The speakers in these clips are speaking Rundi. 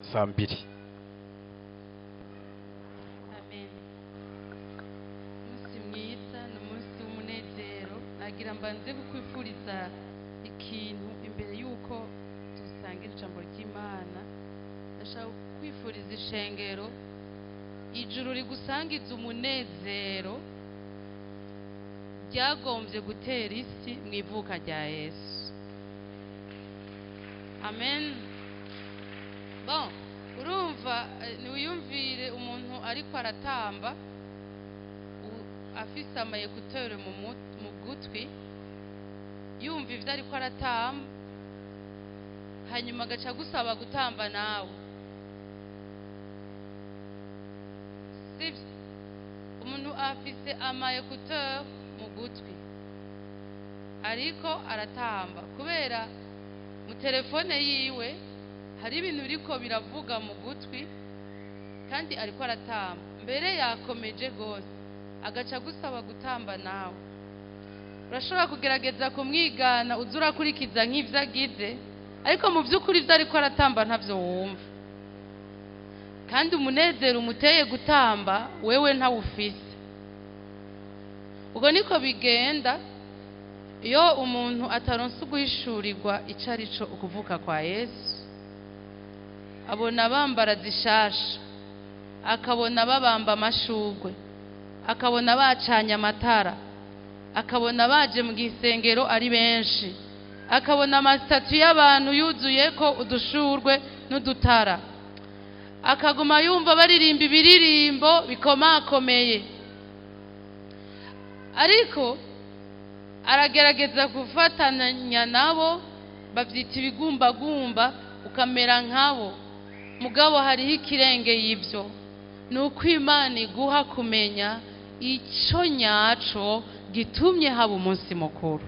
saa mbiri. Amen. Umunsi mwiza ni umunsi w'umunezero. Nagira mbanze kukwifuriza ikintu imbere y'uko dusangira ijambo ry'Imana. Ndashaka kwifuriza ishengero ijuru rigusangiza umunezero ryagombye gutera isi mu ivuka rya Yesu. Amen. Bon, urumva niwiyumvire umuntu ariko aratamba afise amayekutere mu gutwi yumva ivyo ariko aratamba hanyuma agaca gusaba gutamba nawe. Sivyo? Umuntu afise amayekutere mu gutwi ariko aratamba kubera mu telefone yiwe hari ibintu biriko biravuga mu gutwi kandi ariko aratamba, mbere yakomeje gose agaca gusaba gutamba nawe. Urashobora kugerageza kumwigana uza urakurikiza nk'ivyo agize, ariko mu vy'ukuri ivyo ariko aratamba ntavyo wumva, kandi umunezero umuteye gutamba wewe ntawufise. Ubwo niko bigenda iyo umuntu ataronse uguhishurirwa ico arico ukuvuka kwa Yesu. Abona bambara zishasha, akabona babamba amashugwe, akabona bacanye amatara, akabona baje mu gisengero ari benshi, akabona amasitatu y'abantu yuzuyeko udushurwe n'udutara, akaguma yumva baririmba ibiririmbo bikomakomeye, ariko aragerageza gufatanya nabo, bavyita ibigumbagumba, ukamera nkabo. Mugabo hariho ikirengeye ivyo, nuko Imana iguha kumenya ico nyaco gitumye haba umunsi mukuru.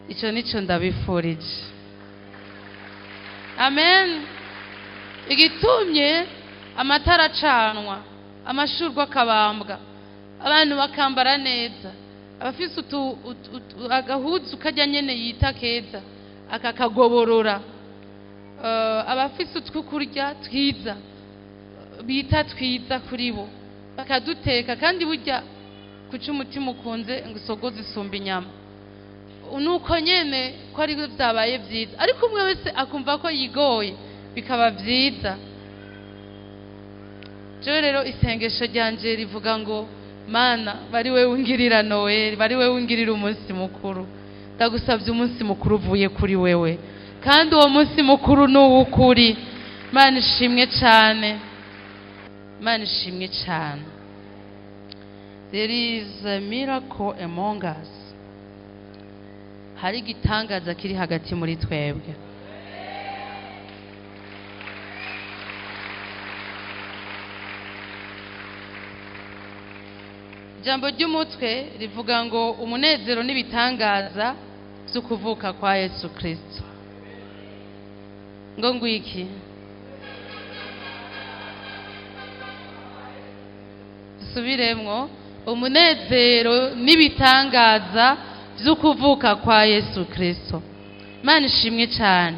Ico nico ndabifurije. Amen. Igitumye amatara acanwa, amashurwe akabambwa, abantu bakambara neza, abafise agahuzu kajya nyene yita keza akakagoborora, abafise utwo kurya twiza bita twiza kuri bo bakaduteka, kandi burya kuca umutima ukunze ngo isogo zisumba inyama. Nuko nyene ko ari vyabaye vyiza, ariko umwe wese akumva ko yigoye bikaba vyiza. Jewe rero isengesho ryanje rivuga ngo Mana, bari wewe ungirira Noel, bari wewe ungirira umunsi mukuru. Ndagusavye umunsi mukuru uvuye kuri wewe, kandi uwo munsi mukuru n'uwukuri. Mana ishimwe cane, Mana ishimwe cane. There is a miracle among us. Hari igitangaza kiri hagati muri twebwe. Jambo ry'umutwe rivuga ngo umunezero n'ibitangaza vyo kuvuka kwa Yesu Kristo. Ngo ngwiki subiremwo, umunezero n'ibitangaza vyo kuvuka kwa Yesu Kristo. Mana ishimwe cyane.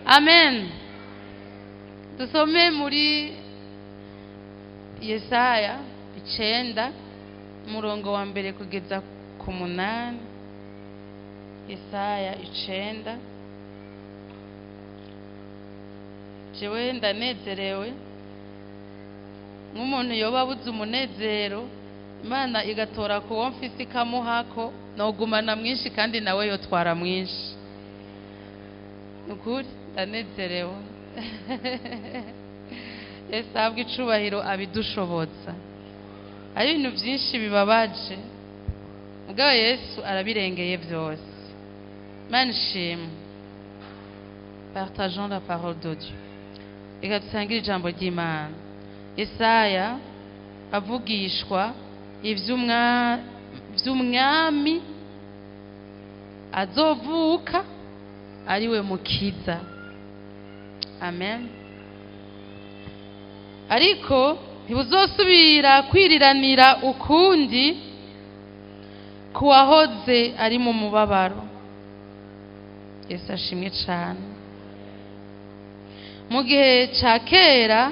Amen. Dusome muri Yesaya 9 umurongo wa mbere kugeza ku 8. Yesaya 9. Jewe ndanezerewe nk'umuntu yoba abuze umunezero, Imana igatora kuwo mfise ikamuhako, nogumana mwinshi kandi nawe yotwara mwinshi. Nukuri ndanezerewe. Yesu ahabwe icubahiro abidushoboza. Ari ibintu byinshi bibabaje, mugabo Yesu arabirengeye vyose. Mana ishimwe. Partageons la parole de Dieu. Reka dusangire ijambo ry'Imana. Yesaya avugishwa ivy'umwami azovuka ariwe mukiza. Amen. Ariko ntibuzosubira kwiriranira ukundi kuwahoze ari mu mubabaro. Yesu ashimwe cane. mu gihe ca kera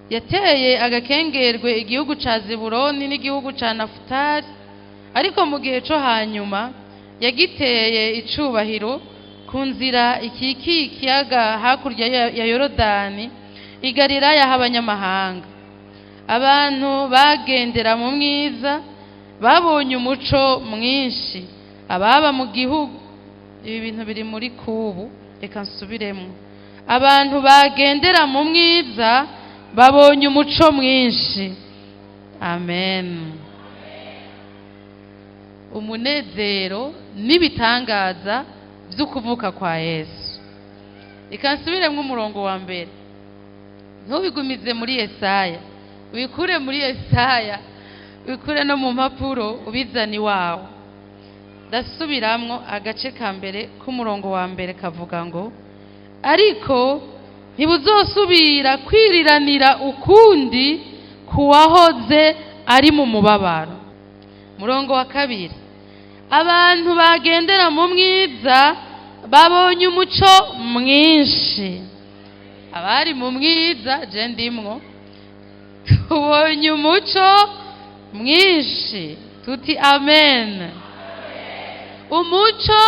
yateye agakengerwe igihugu ca Zebuloni n'igihugu ca Nafutali, ariko mu gihe co hanyuma yagiteye icubahiro ku nzira ikikiye ikiyaga hakurya ya Yorodani i Galilaya h'abanyamahanga. Abantu bagendera mu mwiza babonye umuco mwinshi. Ababa mu gihugu, ibi bintu biri muri kubu, reka nsubiremo. Abantu bagendera mu mwiza babonye umuco mwinshi. Amen. Umunezero n'ibitangaza vy'ukuvuka kwa Yesu. Reka nsubiremo umurongo wa mbere. Ntubigumize muri Yesaya, wikure muri Yesaya, wikure no mu mpapuro ubizana iwawe. Ndasubiramwo agace ka mbere k'umurongo wa mbere kavuga ngo, ariko ntibuzosubira kwiriranira ukundi kuwahoze ari mu mubabaro. Murongo wa kabiri, abantu bagendera mu mwiza babonye umuco mwinshi. Abari mu mwiza, je ndimwo, tubonye umuco mwinshi. Tuti amen. Umuco,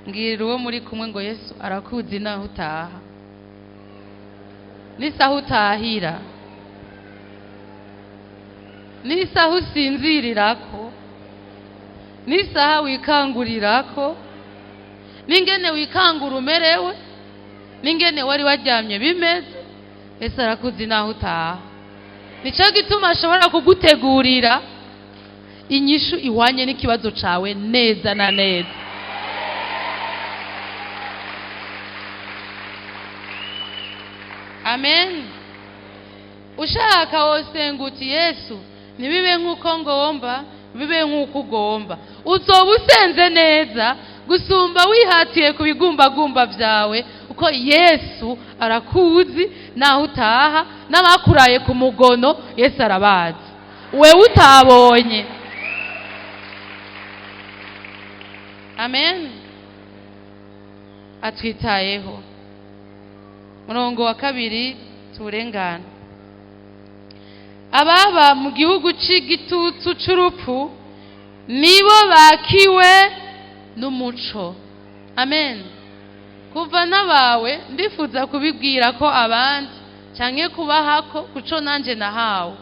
mbwira uwo muri kumwe ngo Yesu arakuzi naho utaha, n'isaha utahira, n'isaha usinzirirako, n'isaha wikangurirako, n'ingene wikangura umerewe, n'ingene wari waryamye bimeze. Yesu arakuzi naho utaha. Nico gituma ashobora kugutegurira inyishu ihwanye n'ikibazo cawe neza na neza. Amen. Ushaka wosenga uti Yesu nibibe nk'uko ngomba, bibe nk'uko ugomba. Uzoba usenze neza gusumba wihatiye ku bigumbagumba vyawe, uko Yesu arakuzi naho utaha, n'abakuraye ku mugono Yesu arabazi, wewe utabonye. Amen. Atwitayeho. Murongo wa kabiri turengana. Ababa mu gihugu c'igitutu c'urupfu nibo bakiwe n'umuco. Amen. Kuva nabawe ndifuza kubibwira ko abandi canke kubahako kuco nanje nahawe.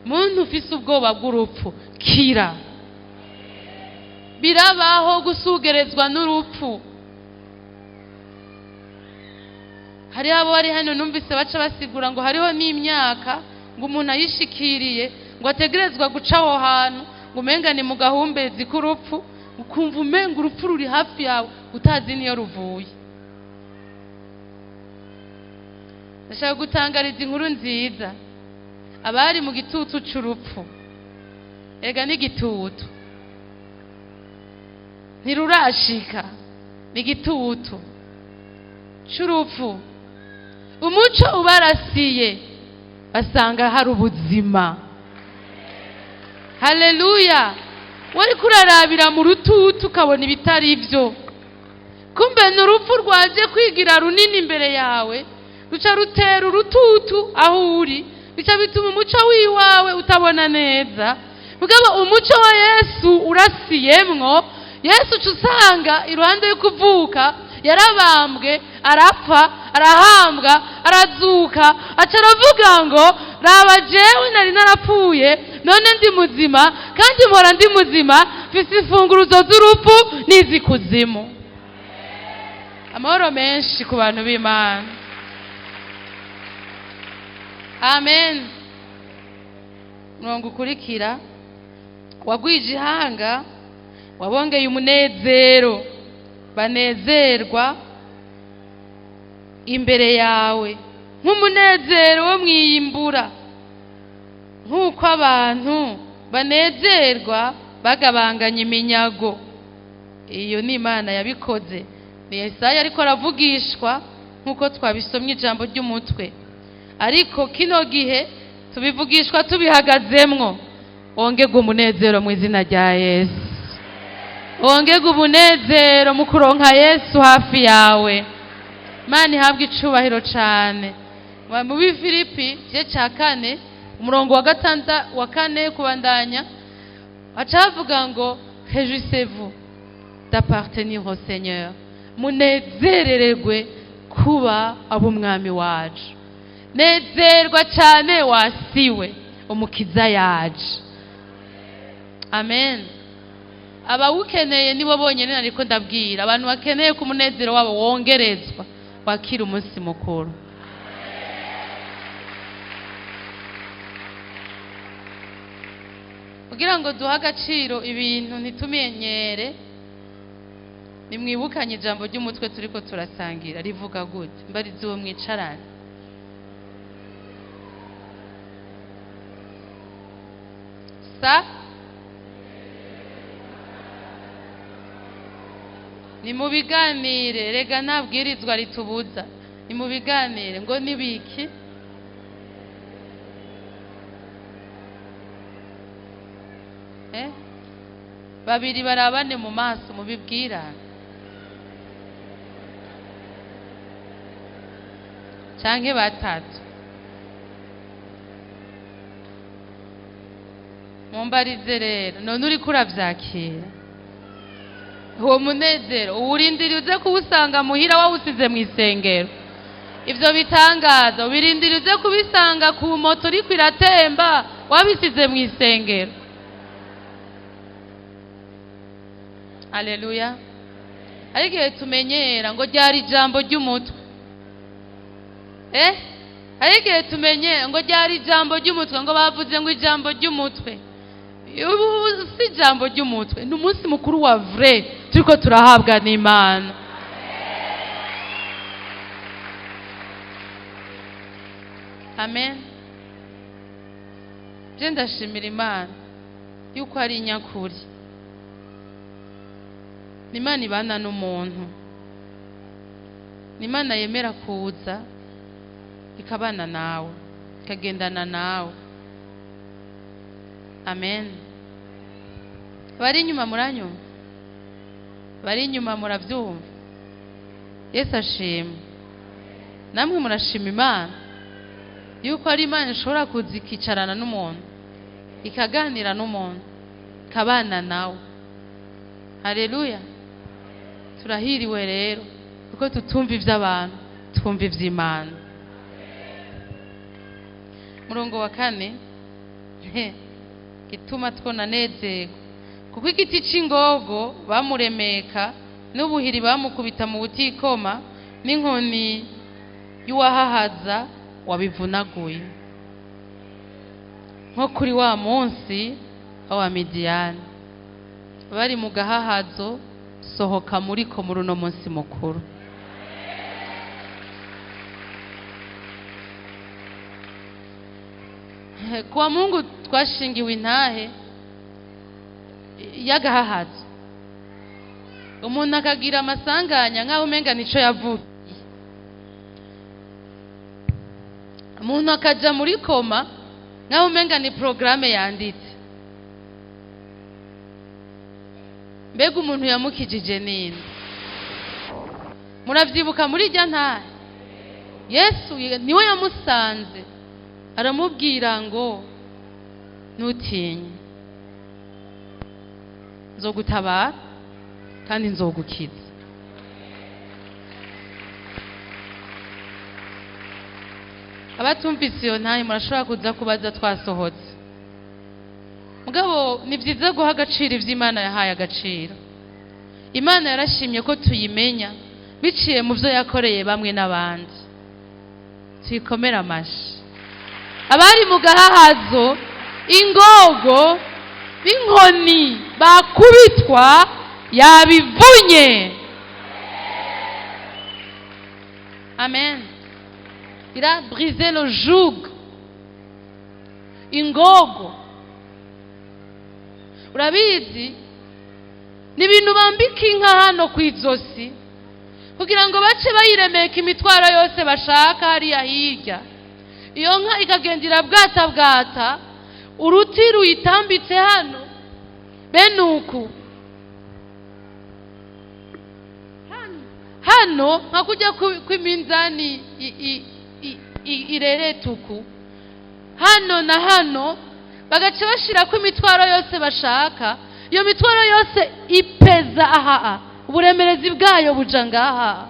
Muntu ufise ubwoba bw'urupfu, kira. Birabaho gusugerezwa n'urupfu. Hari abo bari hano numvise baca basigura ngo hariho n'imyaka ngo umuntu ayishikiriye ngo ategerezwa guca aho hantu ngo umenga ni mu gahumbezi k'urupfu, ukumva umenga urupfu ruri hafi yawe utazi niyo ruvuye. Ndashaka gutangariza inkuru nziza. Abari mu gitutu c'urupfu, ega n'igitutu ntirurashika, n'igitutu c'urupfu. Umuco ubarasiye basanga hari ubuzima. Haleluya. Wari kurarabira mu rututu ukabona ibitari ivyo, kumbe n'urupfu rwaje kwigira runini imbere yawe, ruca rutera urututu aho uri, bica bituma umuco wiwawe utabona neza. Mugabo umuco wa Yesu urasiyemwo. Yesu usanga iruhande yo kuvuka yarabambwe, arapfa, arahambwa, arazuka, aca aravuga ngo raba jewe nari narapfuye none ndi muzima, kandi mpora ndi muzima, mfise imfunguruzo z'urupfu n'izikuzimu. Amahoro menshi ku bantu b'Imana. Amen. Murongo ukurikira, wagwije ihanga, wabongeye umunezero, banezerwa imbere yawe nk'umunezero wo mwiyimbura, nk'uko abantu banezerwa bagabanganya iminyago. Iyo ni Imana yabikoze. Ni Yesaya ariko aravugishwa nk'uko twabisomye ijambo ry'umutwe, ariko kino gihe tubivugishwa tubihagazemwo. Wongegwe umunezero mu izina rya Yesu. wongege ubunezero mu kuronka Yesu hafi yawe. Imana ihabwe icubahiro cane. Mu Bifilipi igice ca 4 umurongo wa 4 kubandanya acavuga ngo réjouissez-vous d'appartenir au Seigneur. Munezerererwe kuba ab'umwami wacu. Nezerwa cane wasiwe umukiza yaje. Amen. Abawukeneye nibo bonyene nariko ndabwira. Abantu bakeneye ku munezero wabo wongerezwa wakira umunsi mukuru. Kugira ngo duha agaciro ibintu ntitumenyere, nimwibukanye ijambo ry'umutwe turiko turasangira rivuga gute? Mbarize uwo mwicarane. Ni mu biganire, rega nta bwirizwa ritubuza. Ni mu biganire ngo nibiki? Babiri barabane mu maso mubibwirane. Canke batatu. Mumbarize rero none uriko uravyakira uwo munezero uwurindira uze kuwusanga muhira wawusize mu isengero. Ivyo bitangaza ubirindira uze kubisanga ku moto uriko iratemba wabisize mu isengero. Haleluya. Ariko igihe tumenyera ngo ryari ijambo ry'umutwe. Ariko igihe tumenye ngo ryari ijambo ry'umutwe, ngo bavuze ngo ijambo ry'umutwe. Ubu si ijambo ry'umutwe, ni umunsi mukuru wa vrai turiko turahabwa n'Imana. Amen. Je ndashimira Imana yuko ari inyakuri. N'Imana ibana n'umuntu. N'Imana yemera kuza ikabana nawe, ikagendana nawe. Amen. Bari inyuma muranyumva? Bari inyuma muravyumva? Yesu ashimwe. Namwe murashima Imana yuko ari Imana ishobora kuza ikicarana n'umuntu, ikaganira n'umuntu, ikabana nawe. Haleluya. Turahiriwe rero kuko tutumva ivy'abantu, twumva ivy'Imana. Murongo wa 4 gituma twonanezerwa kuko igiti c'ingogo bamuremeka n'ubuhiri bamukubita mu butikoma n'inkoni y'uwahahaza wabivunaguye nko kuri wa munsi wa Midiyani. Bari mu gahahazo sohoka muriko muri uno munsi mukuru. Kwa Mungu twashingiwe intahe y'agahahazo. Umuntu akagira amasanganya nkaho umenga nico yavukiye. Umuntu akaja muri koma nkaho umenga ni programme yanditse. Mbega umuntu yamukijije nini? Muravyibuka muri rya ntahe? Yesu niwe yamusanze aramubwira ngo ntutinye, nzogutabara kandi nzogukiza. Abatumvise iyo ntahe murashobora kuza kubaza twasohotse. Mugabo ni vyiza guha agaciro ivy'Imana yahaye agaciro. Imana yarashimye ko tuyimenya biciye mu vyo yakoreye bamwe n'abandi. Tuyikomera amashi. Abari mu gahahazo ingogo b'inkoni bakubitwa yabivunye. Amen. Il a brisé le joug. Ingogo urabizi ni ibintu bambika inka hano kw'izosi kugira ngo bace bayiremeka imitwaro yose bashaka hariya hirya. Iyo nka ikagendera bwata uruti ruyitambitse hano bene uku hano nka kujya kw'iminzani ireretuku, hano na hano bagaca bashirako imitwaro yose bashaka. Iyo mitwaro yose ipeza aha, uburemerezi bwayo buja ngaha.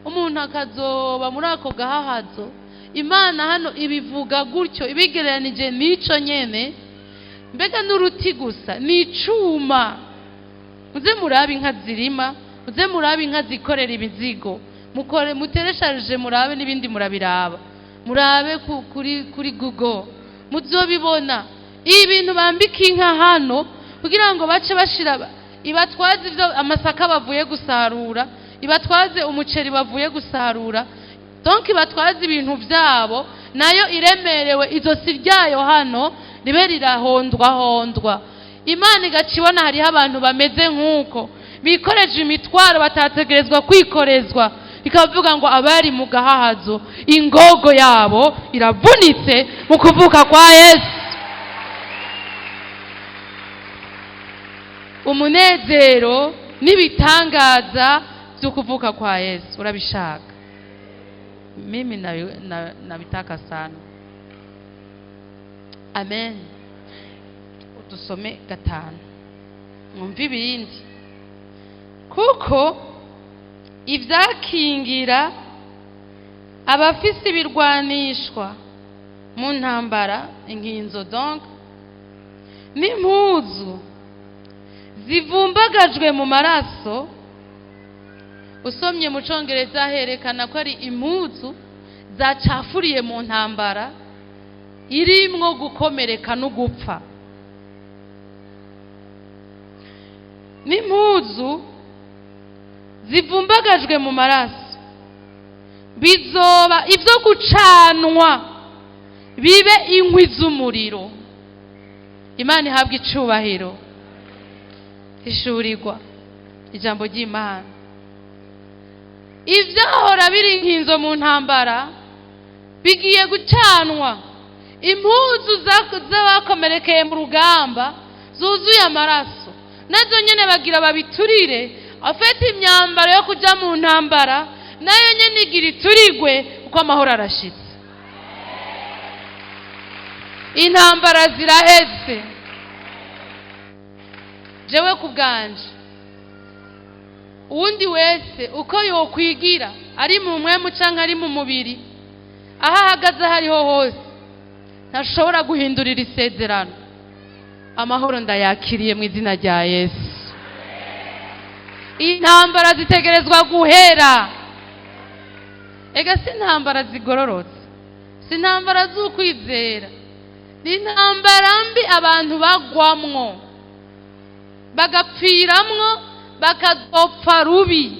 Umuntu akazoba muri ako gahahazo. Imana hano ibivuga gutyo ibigereranije n'ico nyene, mbega n'uruti gusa ni icuma. Muze murabe inka zirima, muze murabe inka zikorera imizigo, muteresharije murabe n'ibindi murabiraba, murabe kuri Google muzobibona. Ibintu bambika inka hano kugira ngo bace bashira ibatwaze ivyo amasaka bavuye gusarura, ibatwaze umuceri bavuye gusarura, donc ibatwaze ibintu vyabo, nayo iremerewe izosi ryayo hano ribe rirahondwa. Imana igacibona hariho abantu bameze nk'uko bikoreje imitwaro batategerezwa kwikorezwa, ikavuga ngo abari mu gahahazo ingogo yabo iravunitse mu kuvuka kwa Yesu. Umunezero n'ibitangaza byo kuvuka kwa Yesu urabishaka? Mimi nabitaka sana. Amen. Dusome 5 mwumva ibindi. Kuko ivyakingira abafise ibirwanishwa mu ntambara, inkinzo donc, n'impuzu zivumbagajwe mu maraso. Usomye mu Congereza herekana ko ari impuzu zacafuriye mu ntambara irimwo gukomereka no gupfa. N'impuzu zivumbagajwe mu maraso bizoba ivyo gucanwa bibe inkwi z'umuriro. Imana ihabwa icubahiro. Ishurirwa ijambo ry'Imana. Ivyahora biri inkinzo mu ntambara bigiye gucanwa. Impuzu z'abakomerekeye mu rugamba zuzuye amaraso nazo nyene bagira babiturire. Afite imyambaro yo kuja mu ntambara nayo nyene igira iturigwe uko amahoro arashitse. Intambara ziraheze. Jewe kubganje uwundi wese uko yokwigira ari mu mwemu canke ari mu mubiri, aho ahagaze hariho hose ntashobora guhindurira isezerano. Amahoro ndayakiriye mu izina rya Yesu. Intambara zitegerezwa guhera. Ega si intambara zigororotse, si intambara z'ukwizera, ni intambara mbi abantu bagwamwo bagapfiramwo bakadopfa rubi.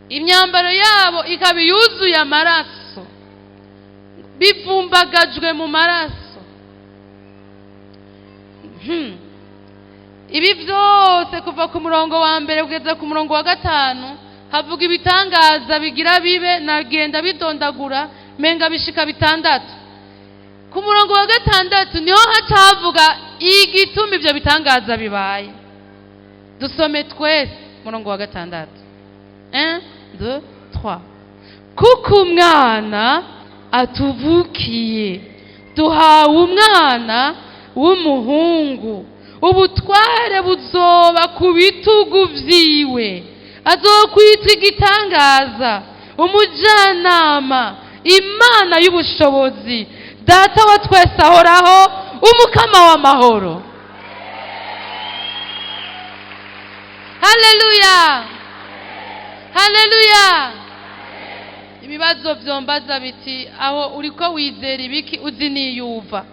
Imyambaro yabo ikaba yuzuye amaraso, bivumbagajwe mu maraso. Ibi byose kuva ku murongo wa mbere kugeza ku murongo wa 5 havuga ibitangaza bigira bibe, nagenda bidondagura menga bishika 6. Ku murongo wa 6 niho hacavuga igituma ivyo bitangaza bibaye. Dusome twese murongo wa 6. 1 2 3. Kuko umwana atuvukiye, duhawe umwana w'umuhungu, ubutware buzoba ku bitugu vyiwe, azokwitwa igitangaza, umujanama, Imana y'ubushobozi, Data wa twese ahoraho, umukama w'amahoro. Haleluya, haleluya. Ibibazo vyombaza biti aho uriko wizera ibiki uzi niyuva.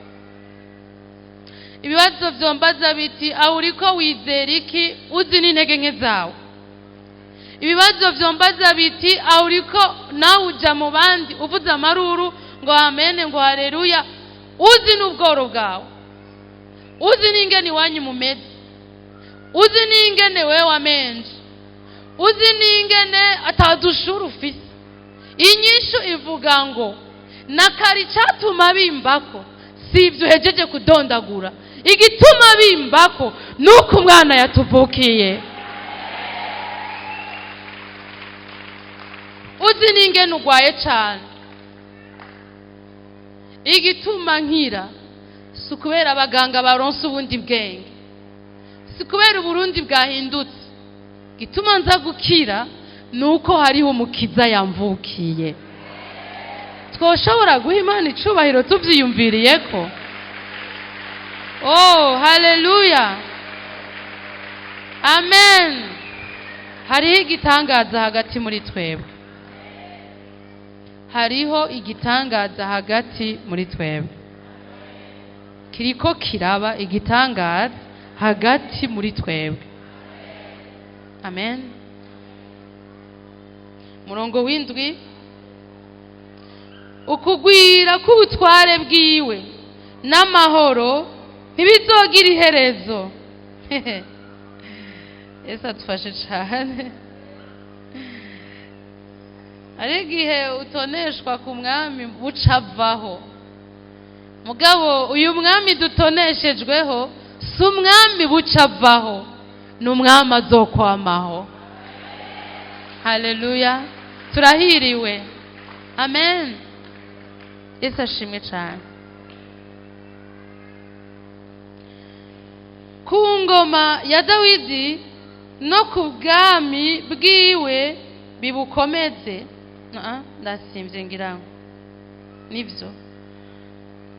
Ibibazo vyombaza biti aho uriko wizera iki uzi n'intege nke zawe. Ibibazo vyombaza biti aho uriko nawe uja mu bandi uvuza amaruru ngo amen ngo haleluya, uzi n'ubworo bwawe, uzi n'ingene iwanyu mumeze, uzi n'ingene wewe wamenje, uzi n'ingene atadushuru ufise. Inyishu ivuga ngo nakari catuma bimbako si ivyo uhejeje kudondagura. Igituma bimbako nuko umwana yatuvukiye. uzi n'ingene urwaye cyane. Igituma nkira si ukubera abaganga baronse ubundi bwenge, si kubera uburundi bwahindutse. Gituma nza gukira ni uko hariho umukiza yamvukiye. Twoshobora guha Imana icubahiro tuvyiyumviriye ko. Oh, haleluya, amen. Hariho igitangaza hagati muri twebwe, hariho igitangaza hagati muri twebwe, kiriko kiraba igitangaza hagati muri twebwe. Amen. Murongo w'indwi, ukugwira k'ubutware bwiwe n'amahoro ntibizogira iherezo. Yesu adufashe cyane. Ari igihe utoneshwa ku mwami bucavaho, mugabo uyu mwami dutoneshejweho si umwami bucavaho, ni umwami azokwamaho. Haleluya, turahiriwe. Amen. Yesu ashimwe cyane. Ku ngoma ya Dawidi no ku bwami bwiwe bibukomeze. Ndasimvye ngira ngo nivyo.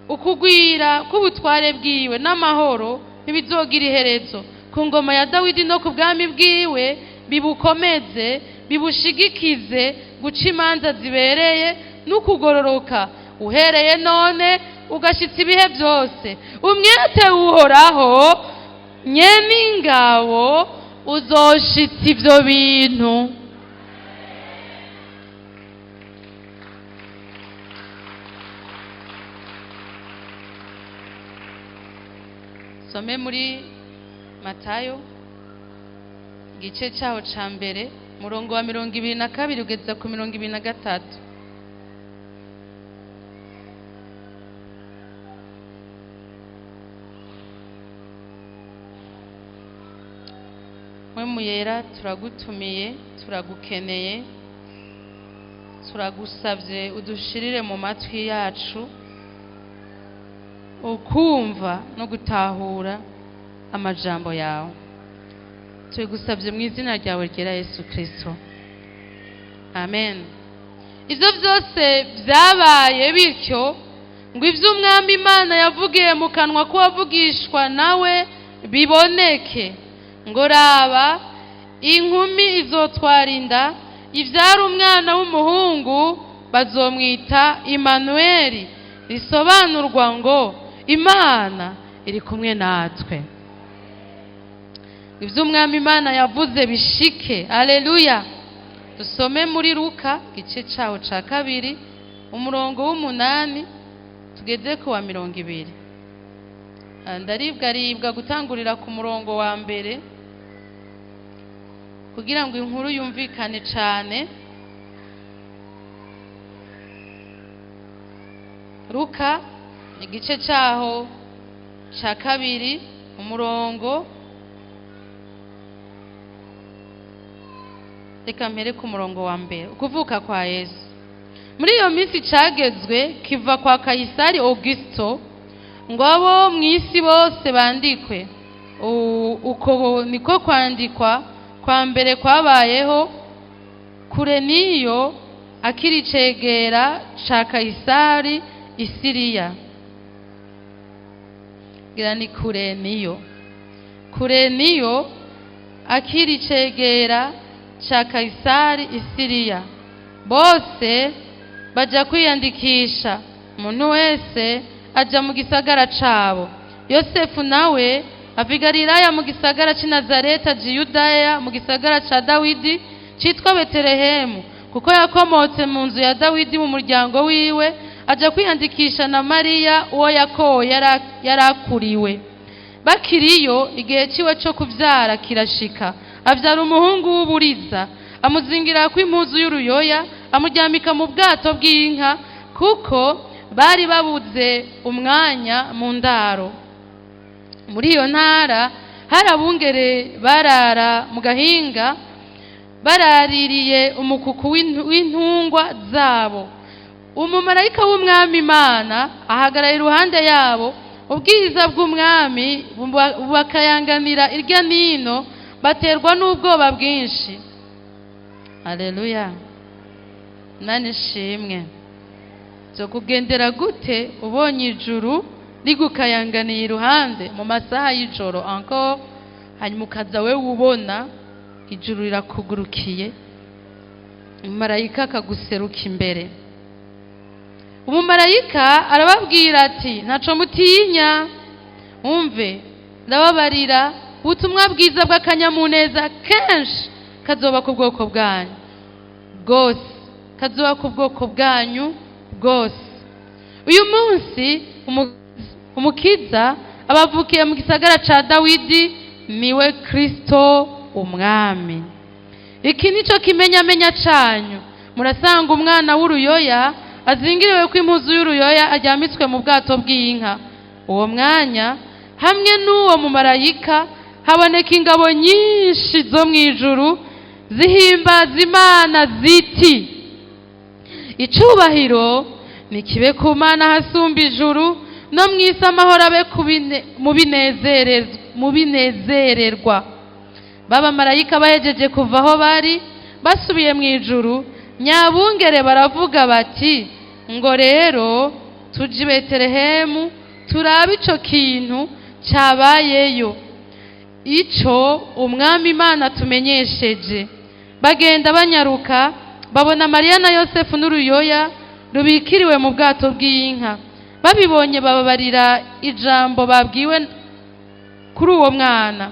Ukugwira k'ubutware bwiwe n'amahoro ntibizogira iherezo. Ku ngoma ya Dawidi no ku bwami bwiwe bibukomeze, bibushigikize guca imanza zibereye n'ukugororoka uhereye none ugashitsa ibihe byose. Umwete uhoraho nyene ingabo uzoshitsa ivyo bintu. Some muri Matayo igice cyaho ca mbere murongo wa 22 ugeza ku 23. Mwe muyera turagutumiye, turagukeneye, turagusavye udushirire mu matwi yacu ukumva no gutahura amajambo yawe. Tugusavye mu izina ryawe ryera Yesu Kristo. Amen. Ivyo byose byabaye bityo ngo ivyo umwami Imana yavugiye mu kanwa k'uwavugishwa nawe biboneke, ngo raba inkumi izotwarinda ivyara umwana w'umuhungu bazomwita Imanueli, risobanurwa ngo Imana iri kumwe natwe. Ivyo umwami Imana yavuze bishike. Haleluya. Dusome muri Luka igice cyaho ca kabiri umurongo w'8 tugeze ku wa 20. Ndaribwa gutangurira ku murongo wa mbere kugira ngo inkuru yumvikane cyane. Luka igice cyaho ca kabiri umurongo, reka mpere ku murongo wa mbere. Ukuvuka kwa Yesu. Muri iyo minsi cagezwe kiva kwa Kaisari Augusto ngo abo mw'isi bose bandikwe. Uko niko kwandikwa kwa mbere kwabayeho Kureniyo akiri cegera ca Kaisari Isiriya. Gira ni Kureniyo akiri cegera cha Kaisari Isiriya. Bose baja kwiyandikisha, umuntu wese aja mu gisagara cabo. Yosefu nawe ava i Galilaya mu gisagara c'i Nazareti aja i Yudaya mu gisagara ca Dawidi citwa Betelehemu, kuko yakomotse mu nzu ya Dawidi mu muryango wiwe, aja kwiyandikisha na Mariya uwo Yakobo yarakuriwe. Bakiriyo igihe ciwe co kuvyara kirashika, avyara umuhungu w'uburiza, amuzingira kw'impuzu y'uruyoya, amuryamika mu bwato bw'inka, kuko bari babuze umwanya mu ndaro. Muri iyo ntara hari abungere barara mu gahinga baraririye umukuku w'intungwa zabo. Umumarayika w'umwami Imana ahagarara iruhande yabo, ubwiza bw'umwami bakayanganira irya nino, baterwa n'ubwoba bwinshi. Haleluya, Imana ishimwe. Zo kugendera gute ubonye ijuru rigukayanganiye iruhande mu masaha y'ijoro encore, hanyuma ukaza we ubona ijuru rirakugurukiye, umumarayika akaguseruka imbere. Umumarayika arababwira ati ntaco mutinya, umve ndababarira ubutumwa bwiza bw'akanyamuneza kenshi kazoba ku bwoko bwanyu bwose, kazoba ku bwoko bwanyu bwose. Uyu munsi umukiza abavukiye mu gisagara ca Dawidi, niwe Kristo umwami. Iki nico kimenyamenya canyu. Murasanga umwana w'uruyoya azingiriwe ko impuzu y'uruyoya aryamitswe mu bwato bw'inka. Uwo mwanya hamwe n'uwo mumarayika haboneka ingabo nyinshi zo mw'ijuru zihimbaza Imana ziti, icubahiro nikibe ku Mana hasumba ijuru, no mw'isi amahoro abe mu binezererwa. Baba marayika bahejeje kuva aho bari basubiye mu ijuru, nyabungere baravuga bati, ngo rero tuje i Betelehemu turabe ico kintu cabayeyo, ico umwami Imana tumenyesheje. Bagenda banyaruka, babona Mariya na Yosefu n'uruyoya rubikiriwe mu bwato bw'inka. Babibonye bababarira ijambo babwiwe kuri uwo mwana.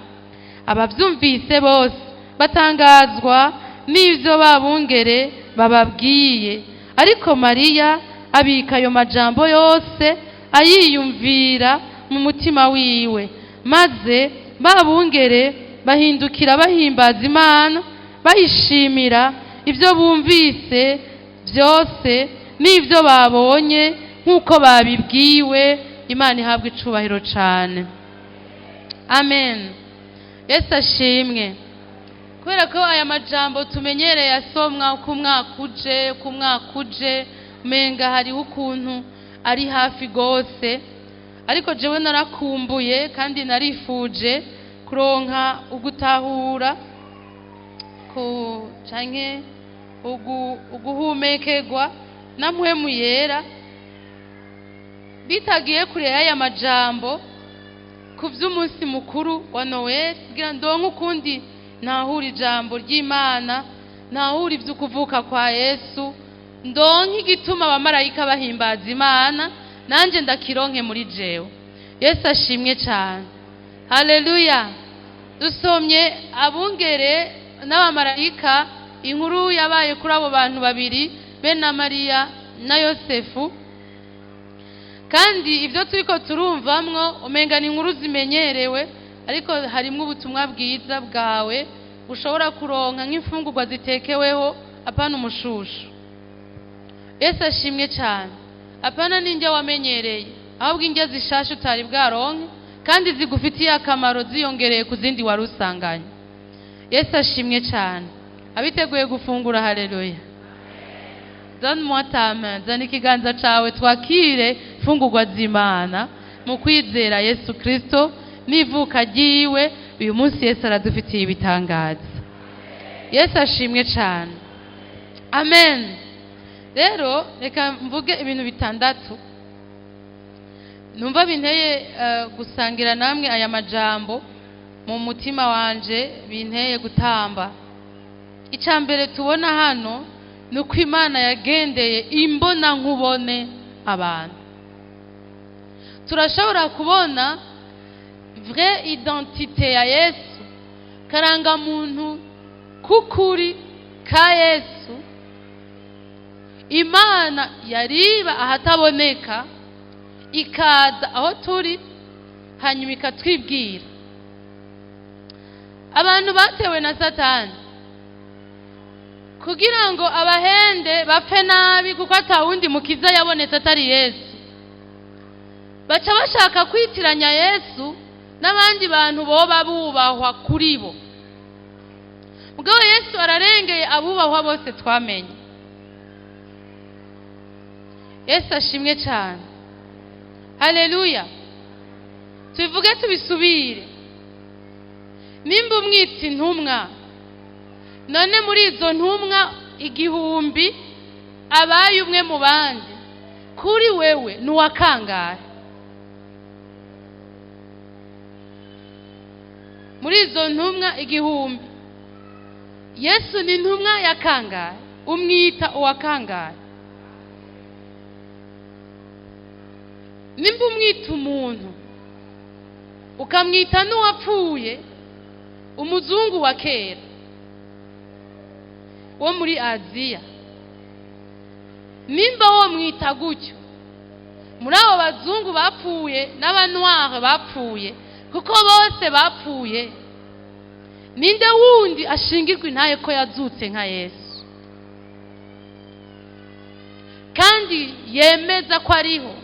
Abavyumvise bose batangazwa n'ivyo babungere bababwiye, ariko Mariya abika ayo majambo yose ayiyumvira mu mutima wiwe. Maze babungere bahindukira bahimbaza Imana, bayishimira ivyo bumvise vyose n'ivyo babonye nk'uko babibwiwe. Imana ihabwa icubahiro cane. Amen. Yesu ashimwe. Kubera ko aya majambo tumenyereye asomwa ku mwaka uje umenga hariho ukuntu ari hafi gose, ariko jewe narakumbuye kandi narifuje kuronka ugutahura canke uguhumekerwa na mpwemu yera bitagiye kure y'aya majambo ku vy'umunsi mukuru wa Noel, kugira ndonke ukundi ntahura ijambo ry'Imana, ntahura ivy'ukuvuka kwa Yesu, ndonke igituma abamarayika bahimbaza Imana, nanje ndakironke muri jewe. Yesu ashimwe cane. Haleluya. Dusomye abungere n'abamarayika, inkuru yabaye kuri abo bantu babiri, bene Mariya na Yosefu. Kandi ivyo turiko turumvamwo umenga ni inkuru zimenyerewe, ariko harimwo ubutumwa bwiza bwawe ushobora kuronka nk'imfungurwa zitekeweho, apana umushushu. Yesu ashimwe cane. Apana n'indya wamenyereye, ahubwo indya zishasha utari bwaronke kandi zigufitiye akamaro, ziyongereye ku zindi wari usanganye. Yesu ashimwe cane. Abiteguye gufungura, haleluya. Donne-moi ta main, zana ikiganza cawe twakire fungurwa z'Imana mu kwizera Yesu Kristo n'ivuka ryiwe. Uyu munsi Yesu aradufitiye ibitangaza. Yesu ashimwe cane. Amen. Rero reka mvuge ibintu bitandatu numva binteye gusangira namwe aya majambo mu mutima wanje, binteye gutamba. Icambere tubona hano nuko Imana yagendeye imbona nkubone abantu. Turashobora kubona vraie identité ya Yesu, karanga muntu kukuri ka Yesu. Imana yariba ahataboneka, ikaza aho turi, hanyuma ikatwibwira. Abantu batewe na Satani kugira ngo abahende bapfe nabi, kuko atawundi mukiza yabonetse atari Yesu. Baca bashaka kwitiranya Yesu n'abandi bantu boba bubahwa kuri bo. mugabo Yesu ararengeye abubahwa bose twamenye. Yesu ashimwe cyane. Haleluya. Tubivuge tubisubire. Nimba umwita intumwa, none muri izo ntumwa igihumbi abaye umwe mu bandi, kuri wewe ni uwakangahe? Muri izo ntumwa igihumbi, Yesu ni intumwa ya kangahe? Umwita uwakangahe? Nimba umwita umuntu ukamwita n'uwapfuye, umuzungu wa kera wo muri Aziya, nimba wo mwita gutyo, muri abo bazungu bapfuye n'abanware bapfuye, kuko bose bapfuye, ninde wundi ashingirwa intaye ko yazutse nka Yesu kandi yemeza ko ariho,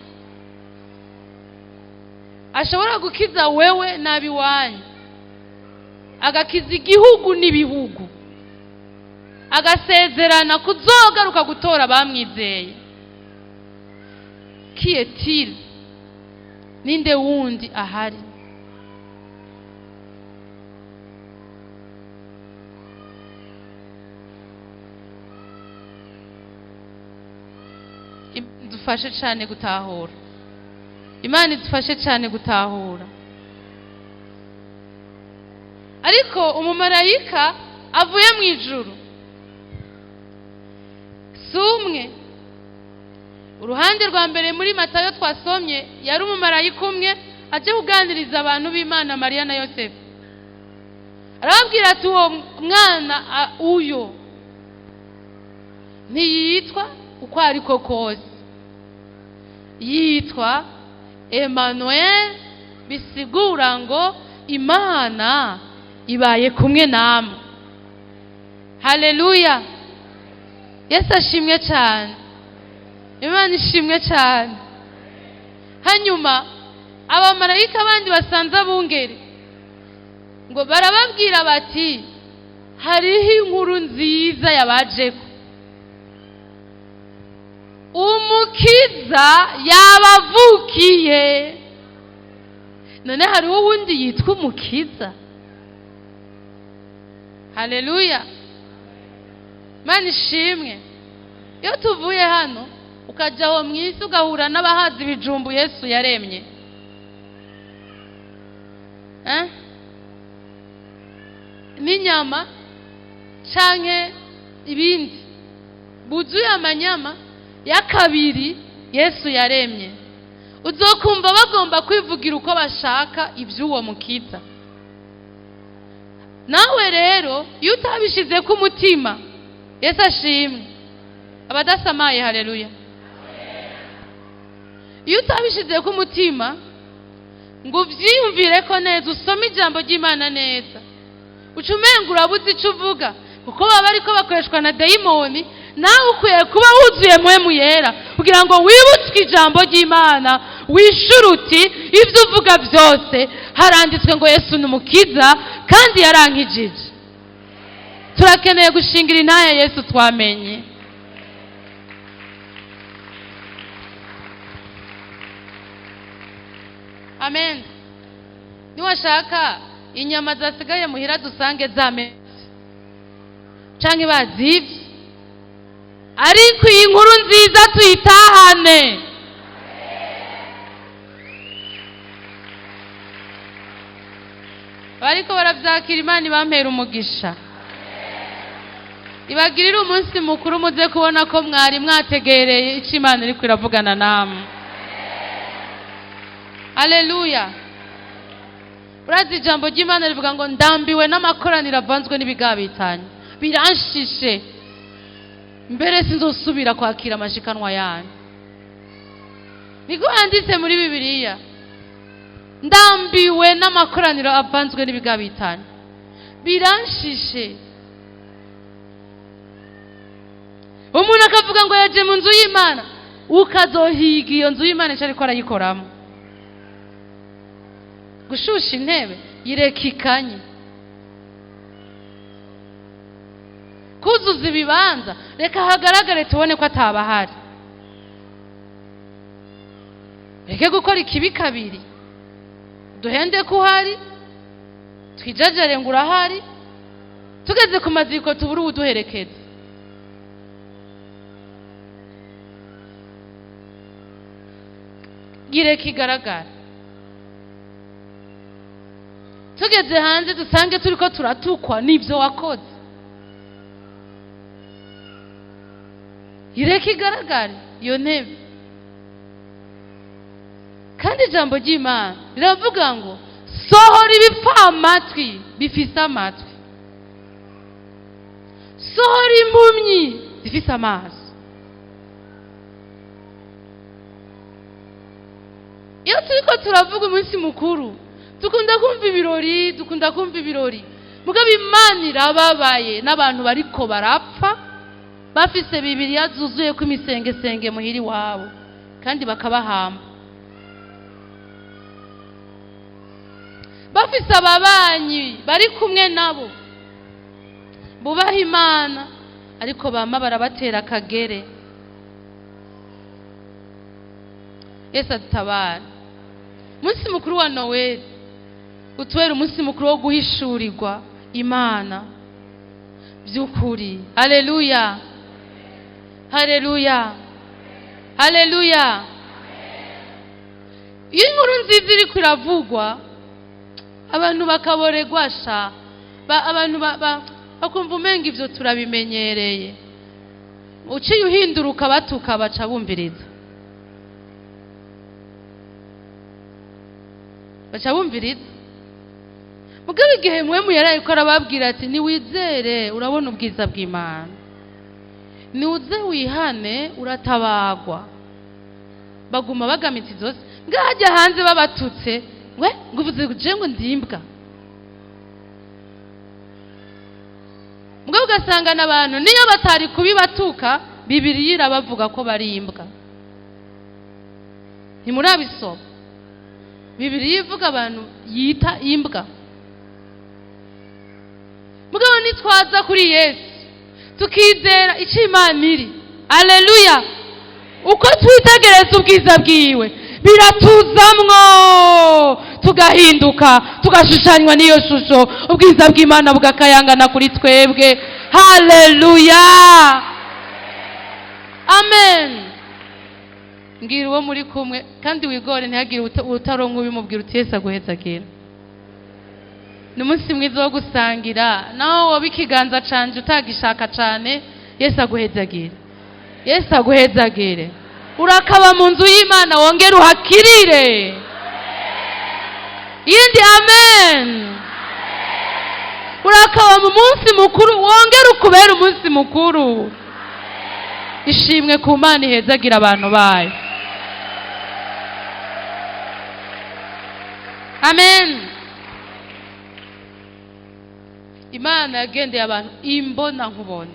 ashobora gukiza wewe nabi wanyu, agakiza igihugu n'ibihugu, agasezerana kuzogaruka gutora bamwizeye? Qui ninde wundi ahari? Dufashe cyane gutahura. Imana idufashe cyane gutahura. Ariko umumarayika avuye mu ijuru sumwe. Uruhande rwa mbere muri Matayo twasomye yari umumarayika umwe aje kuganiriza abantu b'Imana, Mariya na Yosefu. Arababwira ati uwo mwana uyo ntiyitwa uko ariko kose, yitwa Emmanuel, bisigura ngo Imana ibaye kumwe namwe. Haleluya. Yesu ashimwe cyane. Imana ishimwe cyane. Hanyuma abamarayika abandi basanze abungeri ngo barababwira bati hariho inkuru nziza yabajeko, umukiza yabavukiye. None hariho wundi yitwa umukiza? Haleluya. Imana ishimwe. Iyo tuvuye hano ukajya aho mu isi ugahura n'abahazi ibijumbu Yesu yaremye, n'inyama canke ibindi, buzuye amanyama ya kabiri Yesu yaremye, uzokumva bagomba kwivugira uko bashaka iby'uwo mukiza. Nawe rero iyo utabishize ku mutima, Yesu ashimwe, abadasamaye, haleluya, iyo utabishize ku mutima ngo uvyiyumvire ko neza, usome ijambo ry'Imana neza, ucumenga urabuze icyo uvuga, kuko baba ariko bakoreshwa na dayimoni. Nawe ukwiye kuba wuzuye mpwemu yera kugira ngo wibutswe ijambo ry'Imana, wishure uti ibyo uvuga byose haranditswe ngo Yesu ni umukiza kandi yarankijije. Turakeneye gushingira intaye Yesu twamenye. Amen. Niwashaka inyama zasigaye muhira dusange zameze canke bazivye, ariko iyi nkuru nziza tuyitahane. Bariko baravyakira, Imana ibampera umugisha, ibagirire umunsi mukuru, muze kubona ko mwari mwategereye icyo Imana iriko iravugana namwe. Haleluya. Urazi ijambo ry'Imana rivuga ngo ndambiwe n'amakoraniro avanzwe n'ibigabitanye, biranshishe, mbere sinzosubira kwakira amashikanwa yanyu. Niko handitse muri Bibiliya, ndambiwe n'amakoraniro avanzwe n'ibigabitanye, biranshishe. Umuntu akavuga ngo yaje mu nzu y'Imana, ukazohiga iyo nzu y'Imana icyo ariko arayikoramo. Gushusha intebe yireka ikanye. kuzuza ibibanza, reka hagaragare tubone ko atabahari. Reke gukora ikibi kabiri, duhende ko uhari, twijajare ngo urahari, tugeze ku maziko tubure uwuduherekeza. Gire kigaragara. Tugeze hanze dusange turiko turatukwa n'ivyo wakoze. Gire kigaragare iyo ntebe. Kandi ijambo ry'Imana riravuga ngo sohora ibipfa amatwi bifise amatwi, sohora impumyi zifise amaso. Iyo turiko turavuga umunsi mukuru dukunda kumva ibirori, dukunda kumva ibirori, mugabo Imana irababaye n'abantu bariko barapfa bafise Bibiliya zuzuye ko imisengesenge muhiri wabo kandi bakabahamba, bafise ababanyi bari kumwe nabo bubaha Imana ariko bama barabatera akagere. Yesu adutabara. Umunsi mukuru wa Noel utubera umunsi mukuru wo guhishurirwa Imana by'ukuri. Haleluya, haleluya, haleluya. Iyo inkuru nziza iri kwiravugwa abantu bakaboregwa sha, abantu bakumva umenga ivyo turabimenyereye, uciye uhinduruka batuka baca bumviriza, baca bumviriza. Mugabo igihe mwemu yaraye ko arababwira ati niwizere urabona ubwiza bw'Imana, niuze wihane uratabagwa, baguma bagamitse zose ngajya hanze babatutse, we nguvuze je ngo ndimbwa. Mugabo ugasanga n'abantu niyo batari kubibatuka Bibiliya irabavuga ko bari imbwa. Ntimurabisoma? Bibiliya ivuga abantu yita imbwa. Mugabo nitwaza kuri Yesu tukizera icyo Imana iri, haleluya, uko twitegereza ubwiza bwiwe biratuzamwo tugahinduka, tugashushanywa n'iyo shusho, ubwiza bw'Imana bugakayangana kuri twebwe. Haleluya, amen. Ngira uwo muri kumwe kandi wigore ntihagire utaronka ubimubwira uti Yesu aguhezagire. Ni umunsi mwiza wo gusangira, naho woba ikiganza canje utagishaka cane, Yesu aguhezagire, Yesu aguhezagire. Urakaba mu nzu y'Imana wongere uhakirire. Yindi amen. Urakaba mu munsi mukuru wongere ukubera umunsi mukuru. Ishimwe ku Mana ihezagira abantu bayo. Amen. Imana yagendeye abantu imbona nkubona.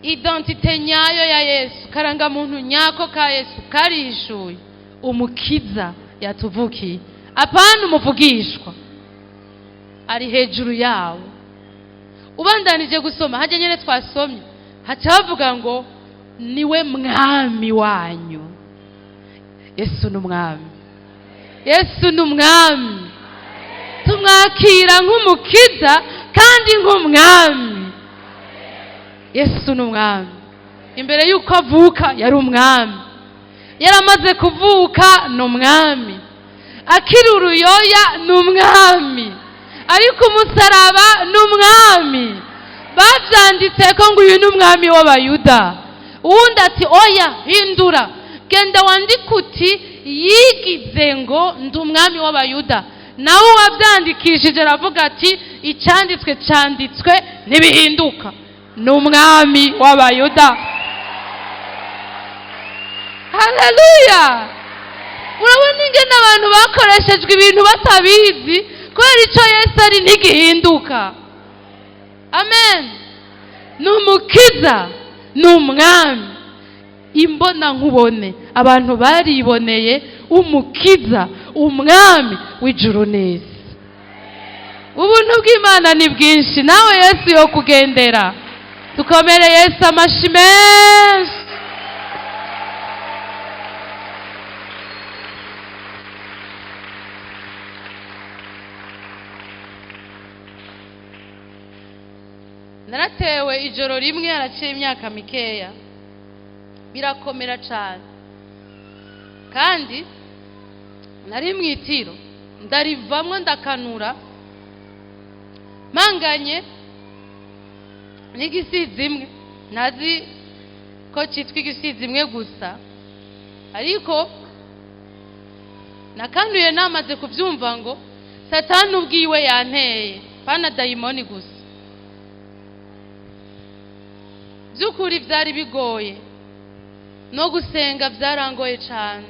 Identite nyayo ya Yesu, karanga muntu nyako ka Yesu karihishuye, umukiza yatuvukiye, apana umuvugishwa, ari hejuru yawo. Ubandanije gusoma haje nyene twasomye haca bavuga ngo niwe mwami wanyu. Yesu n'umwami, Yesu n'umwami, tumwakira nk'umukiza kandi nk'umwami. Yesu n'umwami. Imbere yuko avuka yari umwami, yaramaze kuvuka n'umwami, akiri uruyoya n'umwami, ariko umusaraba n'umwami. Bavyanditse ko ngo uyu n'umwami w'Abayuda. Uwundi ati oya hindura, genda wandika uti yigize ngo ndi umwami w'Abayuda. Nawe wavyandikishije aravuga ati icyanditswe cyanditswe ntibihinduka, ni umwami w'Abayuda. Haleluya. Urabona ingene abantu bakoreshejwe ibintu batabizi, kubera icyo Yesu ari ntigihinduka. Amen. Ni umukiza, ni umwami, imbona nkubone. Abantu bariboneye umukiza, umwami w'ijuru n'isi. ubuntu bw'Imana ni bwinshi. Nawe Yesu yo kugendera. Tukomere Yesu amashi menshi. Naratewe ijoro rimwe haraciye imyaka mikeya, birakomera cyane, kandi nari mwitiro ndarivamwe ndakanura manganye n'igisizi imwe, nazi ko cyitwa igisizi imwe gusa, ariko nakanuye namaze kubyumva ngo Satani ubwiwe yanteye, pana dayimoni gusa. Byukuri byari bigoye, no gusenga byarangoye cyane,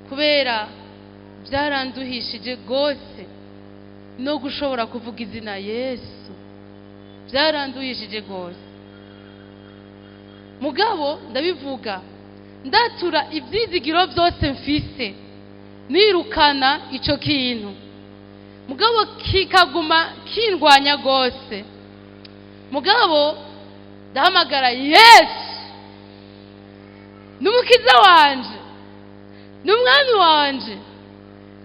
kubera byaranduhishije gose, no gushobora kuvuga izina Yesu byaranduhishije gose. Mugabo ndabivuga ndatura ibyizigiro byose mfise, nirukana ico kintu, mugabo kikaguma kindwanya gose. Mugabo ndahamagara Yesu, n'umukiza wanje, n'umwami wanje,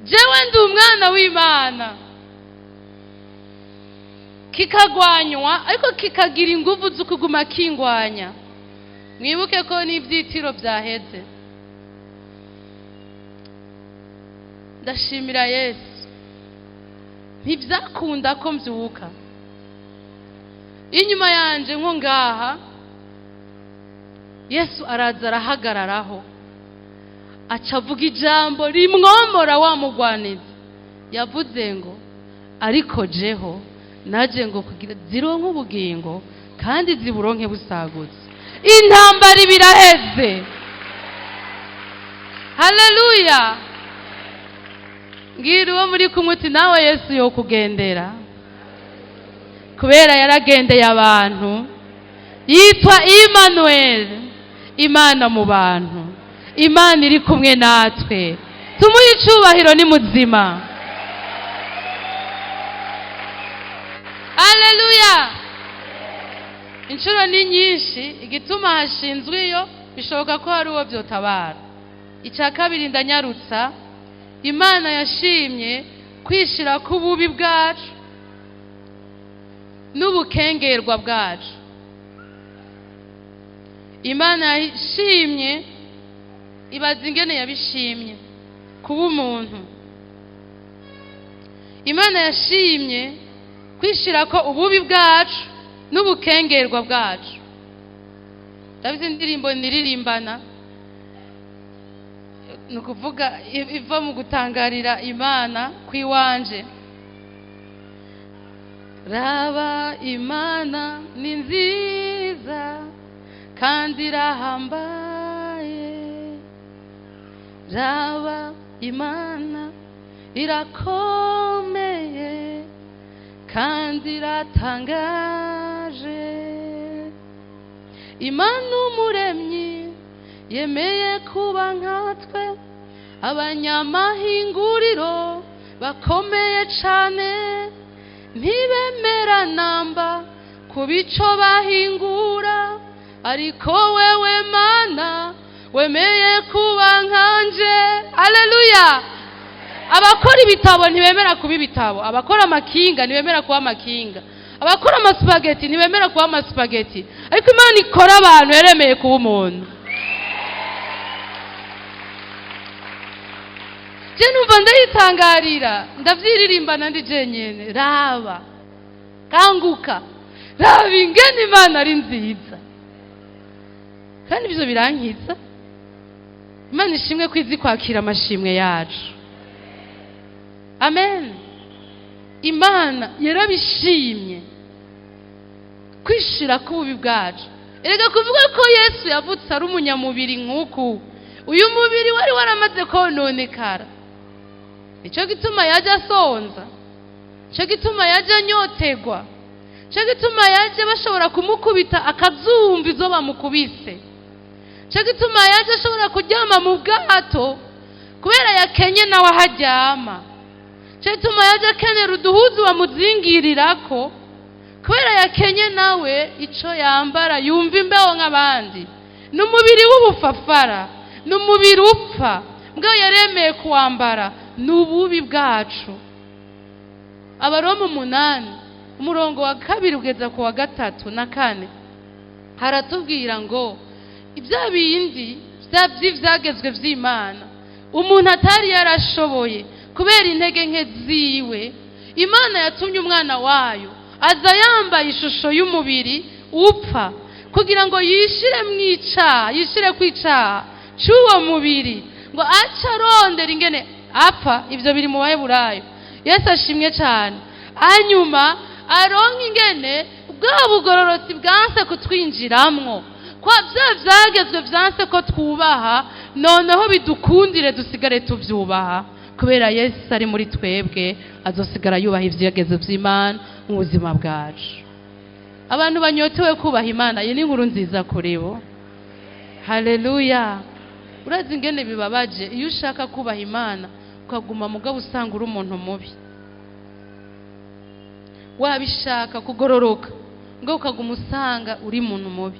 jewe ndi umwana w'Imana. Kikagwanywa ariko kikagira ingufu zo kuguma kingwanya. Mwibuke ko n'ibyitiro byaheze. Ndashimira Yesu, ntibyakunda ko mbyuka. Inyuma yanje nko ngaha Yesu araza arahagararaho, aca avuga ijambo rimwomora wa mugwanizi. Yavuze ngo ariko jeho naje ngo kugira zironke ubugingo kandi ziburonke busagutse. Intambara ibiraheze. Haleluya. Ngira uwo muri kumuti nawe Yesu yo kugendera, kubera yaragendeye abantu. Yitwa Emmanuel, Imana mu bantu, Imana iri kumwe natwe. Tumuhe icubahiro, ni muzima. Haleluya. Inshuro ni nyinshi, igituma hashinzwe iyo bishoboka ko hari uwo byotabara. Icya kabiri ndanyarutsa, Imana yashimye kwishira ku bubi bwacu n'ubukengerwa bwacu. Imana yashimye, ibaza ingene yabishimye, kuba umuntu. Imana yashimye kwishira ko ububi bwacu n'ubukengerwa bwacu. Ndabizi indirimbo niririmbana, nukuvuga iva mu gutangarira Imana kwiwanje. Raba Imana ni nziza kandi irahambaye. Raba Imana irakomeye kandi iratangaje. Imana umuremyi yemeye kuba nkatwe, abanyamahinguriro bakomeye cyane, ntibemera namba ku bico bahingura, ariko wewe Mana wemeye kuba nkanje. Haleluya. Abakora ibitabo ntibemera kuba ibitabo, abakora amakinga ntibemera kuba amakinga, abakora amasupageti ntibemera kuba amasupageti, ariko Imana ikora abantu yaremeye kuba umuntu. Je numva ndayitangarira, ndavyiririmbana ndi jenyene. Raba, kanguka, raba ingene Imana ari nziza, kandi ibyo birankiza. Imana ishimwe kwizi kwakira amashimwe yacu. Amen. Imana yarabishimye kwishira ku bubi bwacu. Erega kuvuga ko Yesu yavutse ari umunyamubiri nk'uku, uyu mubiri wari waramaze kononekara. Ico gituma yaje asonza, ico gituma yaje anyotegwa, ico gituma yaje bashobora kumukubita akazumva izo bamukubise, ico gituma yaje ashobora kuryama mu bwato kubera yakenye nawe aharyama, cetuma yaje akenera uduhuzu bamuzingirirako kubera yakenye nawe ico yambara yumva imbeho nk'abandi. N'umubiri w'ubufafara, n'umubiri upfa, mbwa yaremeye kuwambara n'ububi bwacu. Abaroma 8 umurongo wa 2 ugeza ku wa 3 na 4 haratubwira ngo ibya bindi vyagezwe vy'Imana umuntu atari yarashoboye kubera intege nke ziwe, Imana yatumye umwana wayo aza yambaye ishusho y'umubiri upfa kugira ngo yishire kwicaha c'uwo mubiri ngo aca arondera ingene apfa. Ivyo biri mu Baheburayo. Yesu ashimwe cyane. Hanyuma aronka ingene bwa bugororotsi bwanse kutwinjiramwo, kwa vyagezwe vyanse ko twubaha, noneho bidukundire dusigare tuvyubaha kubera Yesu ari muri twebwe, azosigara yubaha ivyagezwe vy'Imana mu buzima bwacu. Abantu banyotewe kubaha Imana, iyi ni inkuru nziza kuri bo. Haleluya. Urazi ingene bibabaje iyo ushaka kubaha Imana ukaguma mugabo usanga uri umuntu mubi. Wabishaka kugororoka ngo ukaguma usanga uri umuntu mubi.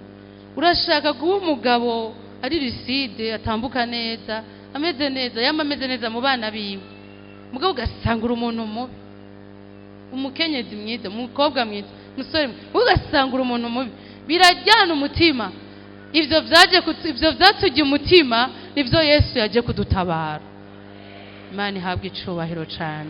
Urashaka kuba umugabo ari riside, atambuka neza, ameze neza, ameze neza mu bana biwe, mugabo ugasanga uri umuntu mubi. Umukenyezi mwiza, umukobwa mwiza, umusore ugasanga uri umuntu mubi. Birajyana umutima. Ivyo vyatugiye umutima nivyo Yesu yaje kudutabara. Imana ihabwe icubahiro cyane.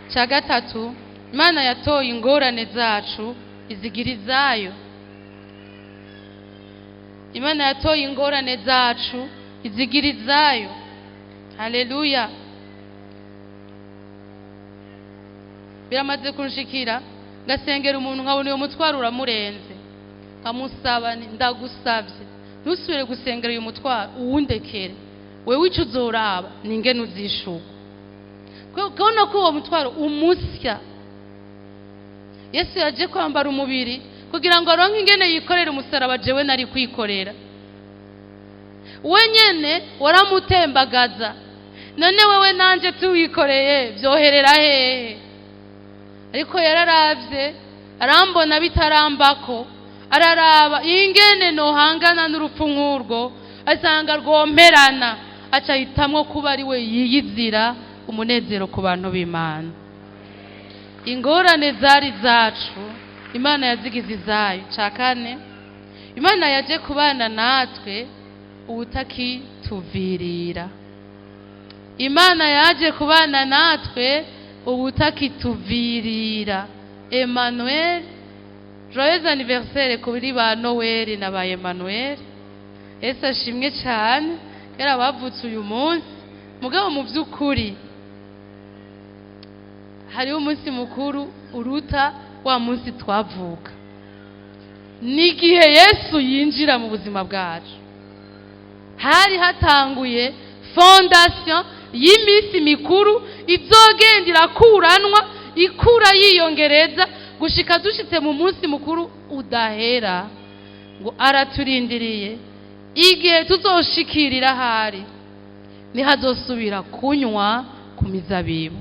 Cya gatatu, Imana yatoye ingorane zacu izigira izayo. Imana yatoye ingorane zacu izigira izayo. Haleluya. Biramaze kunshikira ngasengera umuntu nkabona uyo mutwaro uramurenze, kamusaba ndagusavye ntusubire gusengera uyu mutwaro uwundekere, wewe ico uzoraba ninge nuzishuka kubona ko uwo mutwaro umusya. Yesu yaje kwambara umubiri kugira ngo aronke ingene yikorera umusaraba jewe nari kwikorera. Wenyene waramutembagaza, none wewe nanje tuwikoreye vyoherera hehe? Ariko yararavye arambona bitarambako, araraba ingene nohangana n'urupfu nk'urwo, asanga rwomperana, aca hitamwo kuba ari we yiyizira umunezero ku bantu b'Imana. Ingorane zari zacu Imana yazigize izayo. Ca kane, Imana yaje kubana natwe ubutakituvirira. Imana yaje kubana natwe ubutakituvirira. Emmanuel, joyeux anniversaire kuri ba Noel na ba Emmanuel. Yesu ashimwe cyane, yarabavutse uyu munsi. Mugabo mu by'ukuri hariho umunsi mukuru uruta wa munsi twavuka. Nigihe Yesu yinjira mu buzima bwacu, hari hatanguye fondation y'iminsi mikuru izogendera kuranwa, ikura yiyongereza gushika dushitse mu munsi mukuru udahera. Ngo araturindiriye igihe tuzoshikirira hari nihazosubira kunywa ku mizabibu.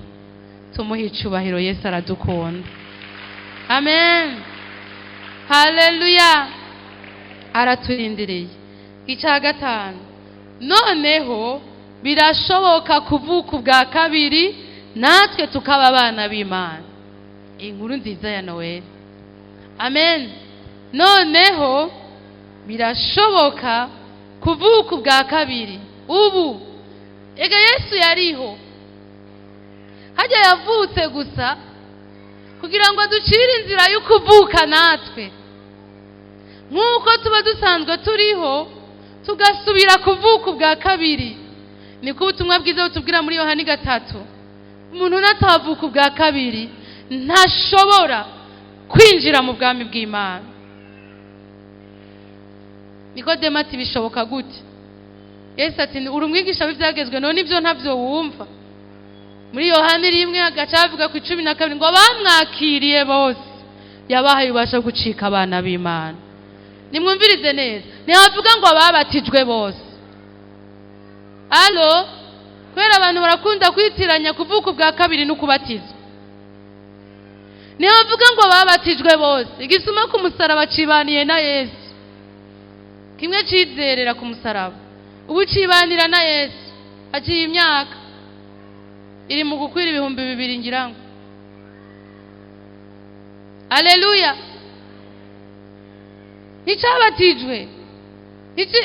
Tumuhe icubahiro, Yesu aradukunda. Amen. Haleluya. Araturindiriye. Icya gatanu, noneho birashoboka kuvuka ubwa kabiri natwe tukaba abana b'Imana. Inkuru nziza ya Noel. Amen. Noneho birashoboka kuvuka ubwa kabiri. Ubu ega Yesu yariho, hajya yavutse gusa kugira ngo aducire inzira yo kuvuka natwe, nk'uko tuba dusanzwe turiho tugasubira kuvuka ubwa kabiri. Niko ubutumwa bwiza butubwira muri Yohani 3. Umuntu natavuka ubwa kabiri ntashobora kwinjira mu bwami bw'Imana. Nikodemo ati bishoboka gute? Yesu ati uri umwigisha w'ibyagezwe, none ibyo ntavyo wumva. Muri Yohani 1 agacavuga ku 12 ngo bamwakiriye bose yabahaye ubasha gucika abana b'Imana. Nimwumvirize neza, ntihavuga ngo babatijwe bose. Alo, kubera abantu barakunda kwitiranya kuvuka ubwa kabiri no kubatizwa. Niyo bavuga ngo babatijwe bose, igisuma ku musaraba cibaniye na Yesu, kimwe cizerera ku musaraba, ubu cibanira na Yesu. Aciye imyaka iri mu gukwira 2000 ngirango. Haleluya. Nticabatijwe.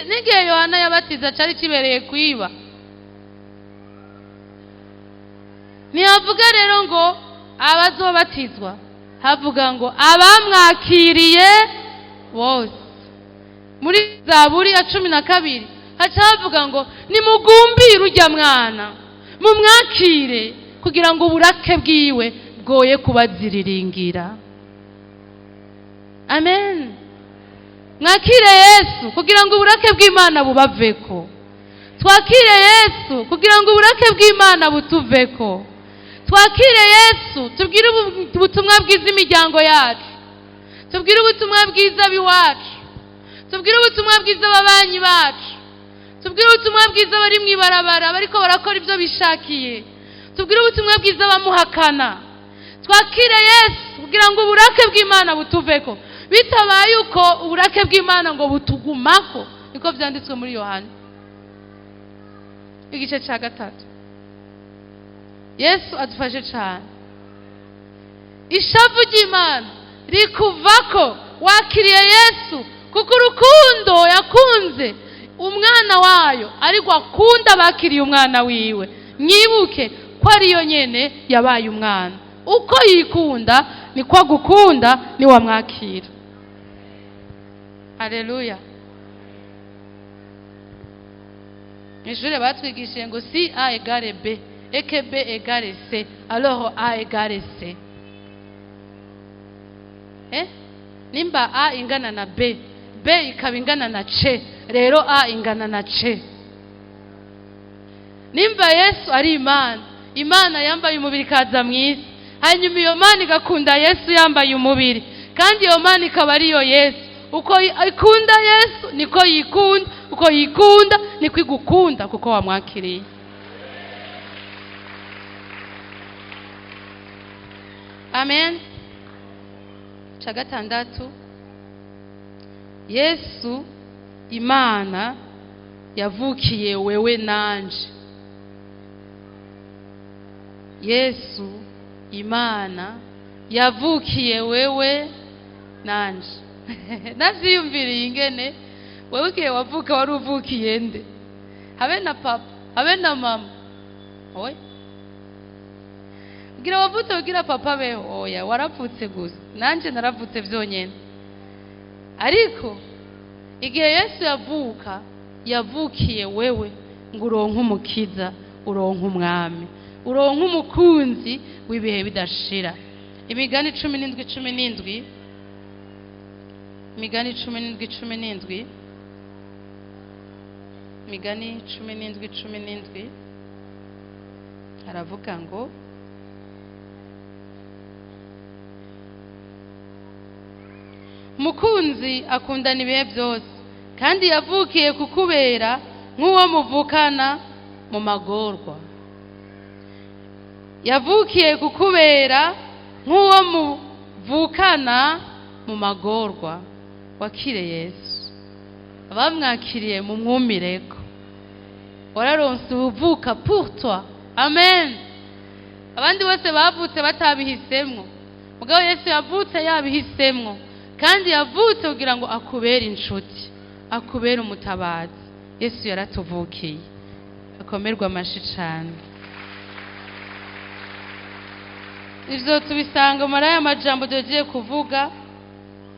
N'igihe Yohana yabatiza cari kibereye kwiba. Ntihavuga rero ngo abazobatizwa, havuga ngo abamwakiriye bose. Muri Zaburi ya 12 haca havuga ngo nimugumbire urya mwana, mumwakire kugira ngo uburake bwiwe bwoye kubaziriringira. Amen. Mwakire Yesu kugira ngo uburake bw'Imana bubaveko. Twakire Yesu kugira ngo uburake bw'Imana butuveko. Twakire Yesu tubwire ubutumwa bwiza imiryango yacu, tubwire ubutumwa bwiza biwacu, tubwire ubutumwa bwiza ababanyi bacu, tubwire ubutumwa bwiza bari mu ibarabara bariko barakora ibyo bishakiye, tubwire ubutumwa bwiza bamuhakana. Twakire Yesu kugira ngo uburake bw'Imana butuveko, bitabaye uko uburake bw'Imana ngo butugumako, niko vyanditswe muri Yohana igice ca 3. Yesu adufashe cyane. Ishavu ry'Imana rikuvako wakiriye Yesu, kuko urukundo yakunze umwana wayo ariko akunda bakiriye umwana wiwe. Mwibuke ko ariyo nyene yabaye umwana. Uko yikunda niko agukunda ni wamwakira. Haleluya. Ijure batwigishije ngo si A égale B et que B égale C, alors A égale C. Nimba A ingana na B, B ikaba ingana na C, rero A ingana na C. Nimba Yesu ari Imana, Imana yambaye umubiri kaza mwisi, hanyuma iyo Mana igakunda Yesu yambaye umubiri, kandi iyo Mana ikaba ariyo Yesu. Uko ikunda Yesu niko yikunda, uko yikunda niko igukunda kuko wamwakiriye. Amen. Ca 6, Yesu Imana yavukiye wewe nanje. Yesu Imana yavukiye wewe nanje. Navyiyumviriye ingene wewe ugiye wavuka wari uvukiye nde? Habe na papa, habe na mama. Oya. Ugira wavutse ugira papa beho, oya waravutse gusa. Nanje naravutse vyonyene. Ariko igihe Yesu yavuka, yavukiye wewe ngo uronke umukiza, uronke umwami, uronke umukunzi w'ibihe bidashira. Imigani 17:17, Imigani 17:17, Imigani 17:17 aravuga ngo mukunzi akundana ibihe byose, kandi yavukiye kukubera nk'uwo muvukana mu magorwa. Yavukiye kukubera nk'uwo muvukana mu magorwa. Wakire Yesu, abamwakiriye mu mwumireko, wararonse uvuka pour toi. Amen. Abandi bose bavutse batabihisemwo, mugabo Yesu yavutse yabihisemwo, kandi yavutse kugira ngo akubere inshuti, akubere umutabazi. Yesu yaratuvukiye. Akomerwa amashi cyane. Ivyo tubisanga muri aya majambo tugiye kuvuga.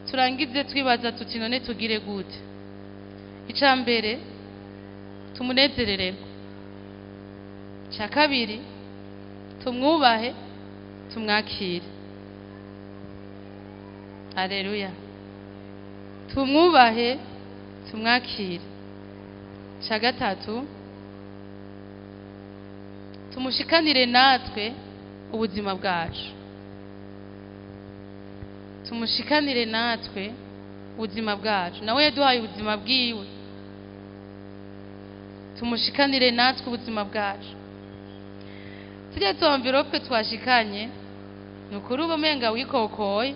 Turangize twibaza tuti none tugire gute? Ica mbere tumunezerererwe, ica kabiri tumwubahe, tumwakire. Haleluya. Tumwubahe, tumwakire. Ica gatatu tumushikanire natwe ubuzima bwacu. Tumushikanire natwe ubuzima bwacu, nawe yaduhaye ubuzima bwiwe. Tumushikanire natwe ubuzima bwacu. tujya tu envelope twashikanye nukuri uba umenga wikokoye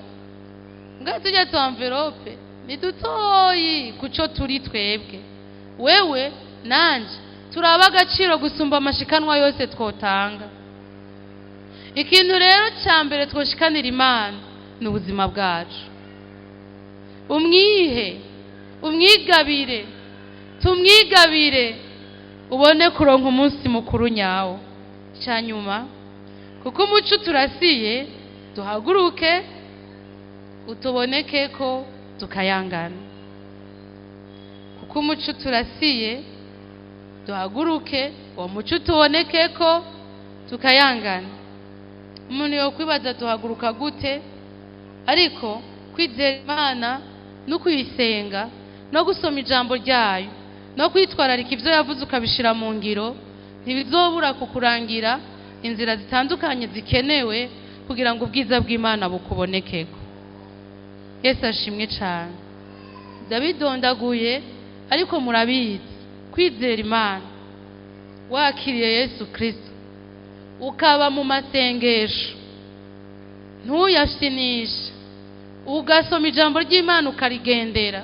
nga tujya tu envelope ni dutoyi kuco turi twebwe wewe nanje turaba agaciro gusumba amashikanwa yose twotanga. Ikintu rero cya mbere twoshikanira Imana ni ubuzima bwacu, umwigabire tumwigabire ubone kuronka umunsi mukuru nyawo. Cyanyuma kuko umuco turasiye duhaguruke utuboneke ko tukayangana. Kuko umuco turasiye duhaguruke uwo muco tuboneke ko tukayangana. Umuntu yo kwibaza duhaguruka gute? Ariko kwizera Imana no kuyisenga no gusoma ijambo ryayo no kwitwararika ivyo yavuze ukabishira mu ngiro ntibizobura kukurangira inzira zitandukanye zikenewe kugira ngo ubwiza bw'Imana bukubonekeko. Yesu ashimwe cyane. Ndabidondaguye ariko murabizi kwizera Imana wakiriye Yesu Kristo ukaba mu masengesho ntuyashinishe ugasoma ijambo ry'Imana ukarigendera,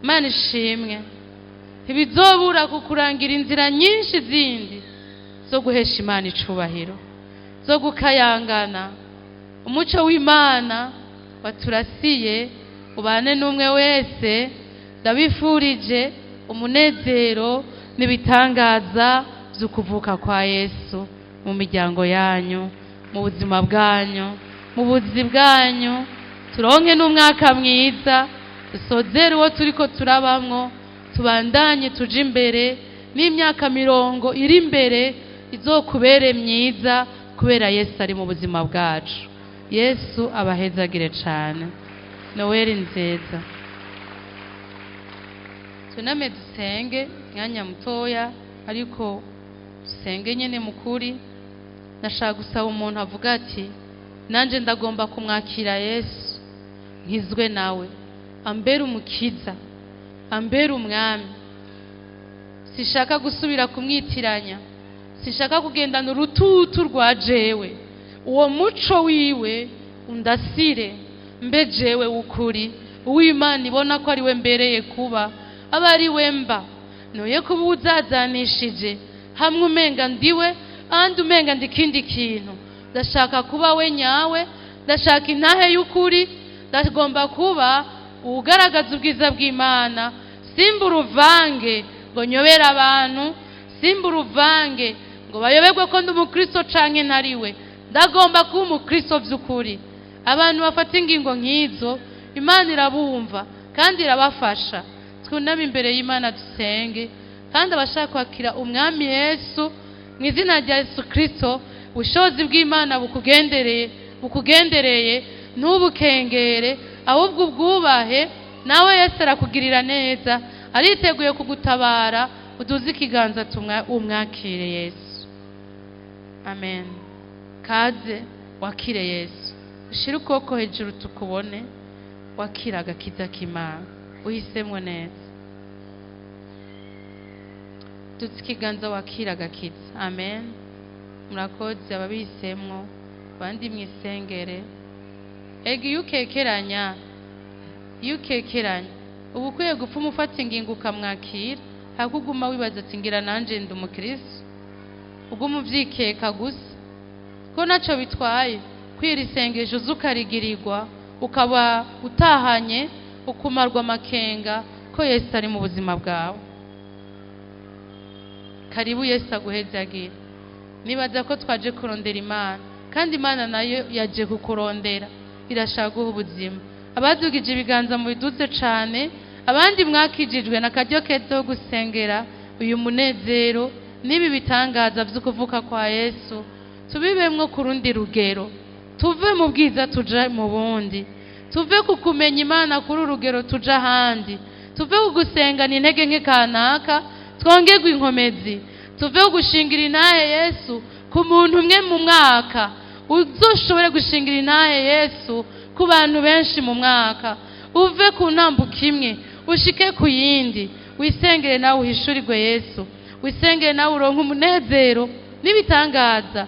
Imana ishimwe, ntibizobura kukurangira inzira nyinshi zindi zo guhesha Imana icubahiro, zo gukayangana. Umuco w'Imana waturasiye ubane n'umwe wese. Ndabifurije umunezero n'ibitangaza by'ukuvuka kwa Yesu mu miryango yanyu, mu buzima bwanyu, mu buzi bwanyu. Turonke n'umwaka mwiza, dusozere uwo turiko turabamwo, tubandanye tuje imbere n'imyaka 40 iri imbere izokubere myiza kubera Yesu ari mu buzima bwacu. Yesu abahezagire cyane. Noel nziza. Tuname dusenge mwanya mutoya ariko dusenge nyene mukuri. Nashaka gusaba umuntu avuga ati nanje ndagomba kumwakira Yesu nkizwe nawe, ambere umukiza, ambere umwami. Sishaka gusubira kumwitiranya, sishaka kugendana urututu rwa jewe. Uwo muco wiwe undasire mbe jewe ukuri uw'Imana ibona ko ari we mbereye kuba, aba ari we mba. Noye kuba uzazanishije hamwe umenga ndiwe andi umenga ndikindi kintu. Ndashaka kuba we nyawe, ndashaka intahe y'ukuri, ndagomba kuba ugaragaza ubwiza bw'Imana. Simba uruvange ngo nyobera abantu, simba uruvange ngo bayoberwe ko ndi umukristo canke ntariwe. Ndagomba kuba umukristo vy'ukuri. Abantu bafata ingingo nk'izo Imana irabumva kandi irabafasha. Twuname imbere y'Imana dusenge, kandi abashaka kwakira umwami Yesu mu izina rya Yesu Kristo, ubushobozi bw'Imana bukugendereye ntubukengere, ahubwo ubwubahe. Nawe Yesu arakugirira neza, ariteguye kugutabara. Uduze ikiganza umwakire Yesu. Amen. Kaze wakire Yesu. Ushira ukuboko hejuru tukubone, wakira agakiza k'Imana. Uhisemwe neza. Duze ikiganza wakira agakiza. Amen. Murakoze ababisemwo, bandi mwisengere. Ega iyo ukekeranya ubu ukwiye gupfa umufata ingingo ukamwakira, hakuguma wibaza ati ngira nanje ndi umukristo. Uguma uvyikeka gusa ko naco bitwaye. Kwira isengesho zukarigirirwa ukaba utahanye ukumarwa makenga ko Yesu ari mu buzima bwawe. Karibu Yesu aguhezagire. Nibaza ko twaje kurondera Imana, kandi Imana nayo yaje kukurondera, irashaka guha ubuzima. Abadugije ibiganza mu biduze cane, abandi mwakijijwe na karyo keza gusengera uyu munezero n'ibi bitangaza vy'ukuvuka kwa Yesu. Tubibemwo kurundi rugero, tuve mu bwiza tuja mu bundi, tuve kukumenya Imana kuri urugero tuja handi, tuve kugusengana intege nke kanaka twongerwe inkomezi, tuve kugushingira intahe Yesu ku muntu umwe mu mwaka, uzoshobore gushingira intahe Yesu ku bantu benshi mu mwaka. Uve ku ntambuka imwe ushike ku yindi. Wisengere nawe uhishurirwe Yesu, wisengere nawe uronke umunezero n'ibitangaza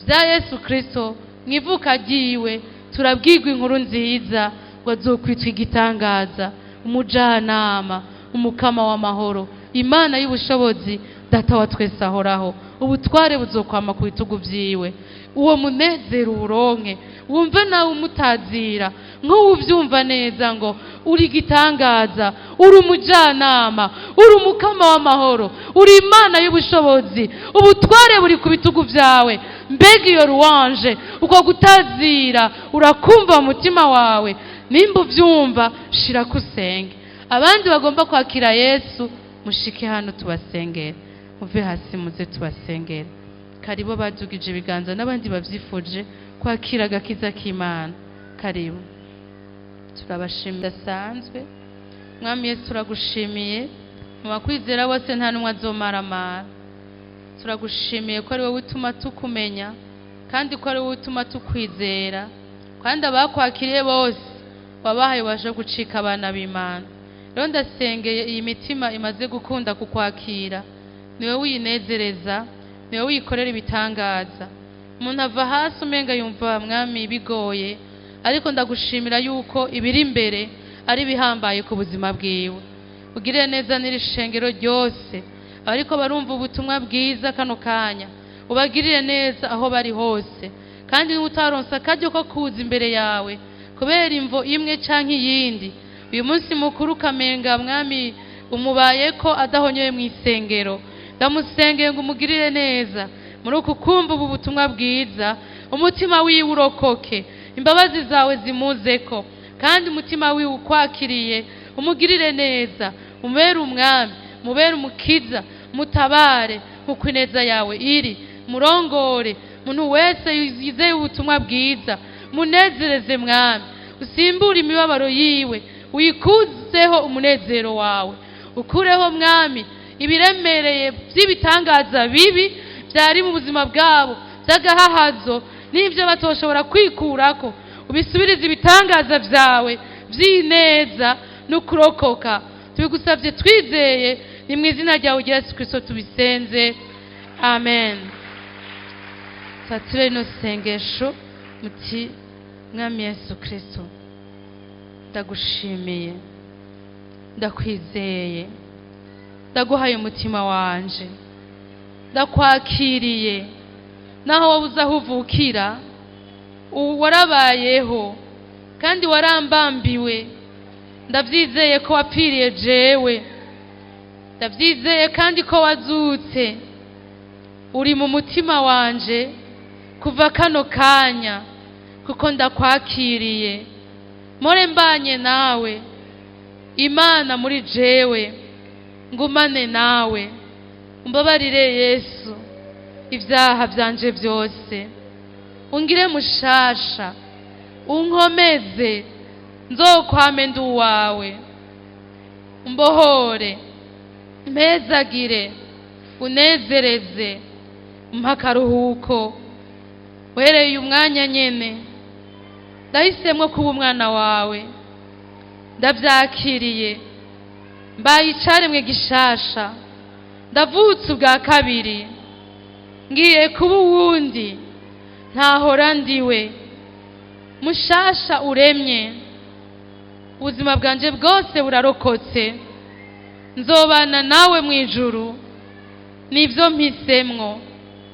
bya Yesu Kristo mwivuka ryiwe. Turabwirwa inkuru nziza ngo azokwitwa igitangaza, umujanama, umukama w'amahoro, Imana y'ubushobozi, data wa twese ahoraho. Ubutware buzokwama ku bitugu vyiwe. Uwo munezero uronke, wumve nawe umutazira nk'uwuvyumva neza ngo uri gitangaza, uri umujanama, uri umukama w'amahoro, uri Imana y'ubushobozi, ubutware buri ku bitugu vyawe. Mbega iyo ruwanje, uko gutazira urakumva mu mutima wawe. Nimba uvyumva, shira kusenge. Abandi bagomba kwakira Yesu, mushike hano tubasengere. Muve hasi muze tubasengere. Karibu badugije ibiganza n'abandi bavyifuje kwakira agakiza k'Imana. Karibu. Turabashimira sanzwe. Mwami Yesu turagushimiye. Mu bakwizera bose nta numwe azomaramara. Turagushimiye ko ari wowe utuma tukumenya, kandi ko ari wowe utuma tukwizera, kandi abakwakiriye bose wabahaye waje gucika abana b'Imana. Rero ndasengeye iyi mitima imaze gukunda kukwakira, niwe uyinezereza, niwe uyikorera ibitangaza. Umuntu ava hasi umenga yumva Mwami bigoye, ariko ndagushimira yuko ibiri imbere ari bihambaye ku buzima bwiwe. Ugirire neza n'iri shengero ryose ariko barumva ubutumwa bwiza kano kanya, ubagirire neza aho bari hose, kandi utaronsa akaryo ko kuza imbere yawe kubera imvo imwe canke iyindi. Uyu munsi mukuru kamenga Mwami umubaye ko adahonyoye mu isengero, ndamusengeye ngo umugirire neza muri uku kumva ubu butumwa bwiza, umutima wiwe urokoke, imbabazi zawe zimuzeko, kandi umutima wiwe ukwakiriye umugirire neza, umubere umwami, mubere umukiza, mutabare uko ineza yawe iri, murongore muntu wese yizeye ubutumwa bwiza, munezereze Mwami, usimbure imibabaro yiwe, uyikuzeho umunezero wawe, ukureho Mwami ibiremereye by'ibitangaza bibi byari mu buzima bwabo by'agahahazo n'ibyo batoshobora kwikurako, ubisubirize ibitangaza vyawe by'ineza no kurokoka. Tubigusavye twizeye, ni mu izina ryawe Yesu Kristo tubisenze, amen. Satire no sengesho muti: Mwami Yesu Kristo, ndagushimiye, ndakwizeye, ndaguhaye umutima wanje, ndakwakiriye, naho wabuze aho uvukira, warabayeho kandi warambambiwe. Ndavyizeye ko wapfiriye jewe, ndavyizeye kandi ko wazutse, uri mu mutima wanje kuva kano kanya, kuko ndakwakiriye. More mbanye nawe Imana muri jewe, ngumane nawe, umbabarire Yesu ivyaha vyanje vyose, ungire mushasha, unkomeze, nzokwame ndi uwawe, umbohore, mpezagire, unezereze, umpa akaruhuko. Wereye umwanya nyene ndahisemwo kuba umwana wawe, ndavyakiriye, mbaye icaremwe gishasha, ndavutse ubwa kabiri, ngiye kuba uwundi ntahora ndiwe, mushasha uremye. Ubuzima bwanje bwose burarokotse, nzobana nawe mwijuru, nivyo mpisemwo.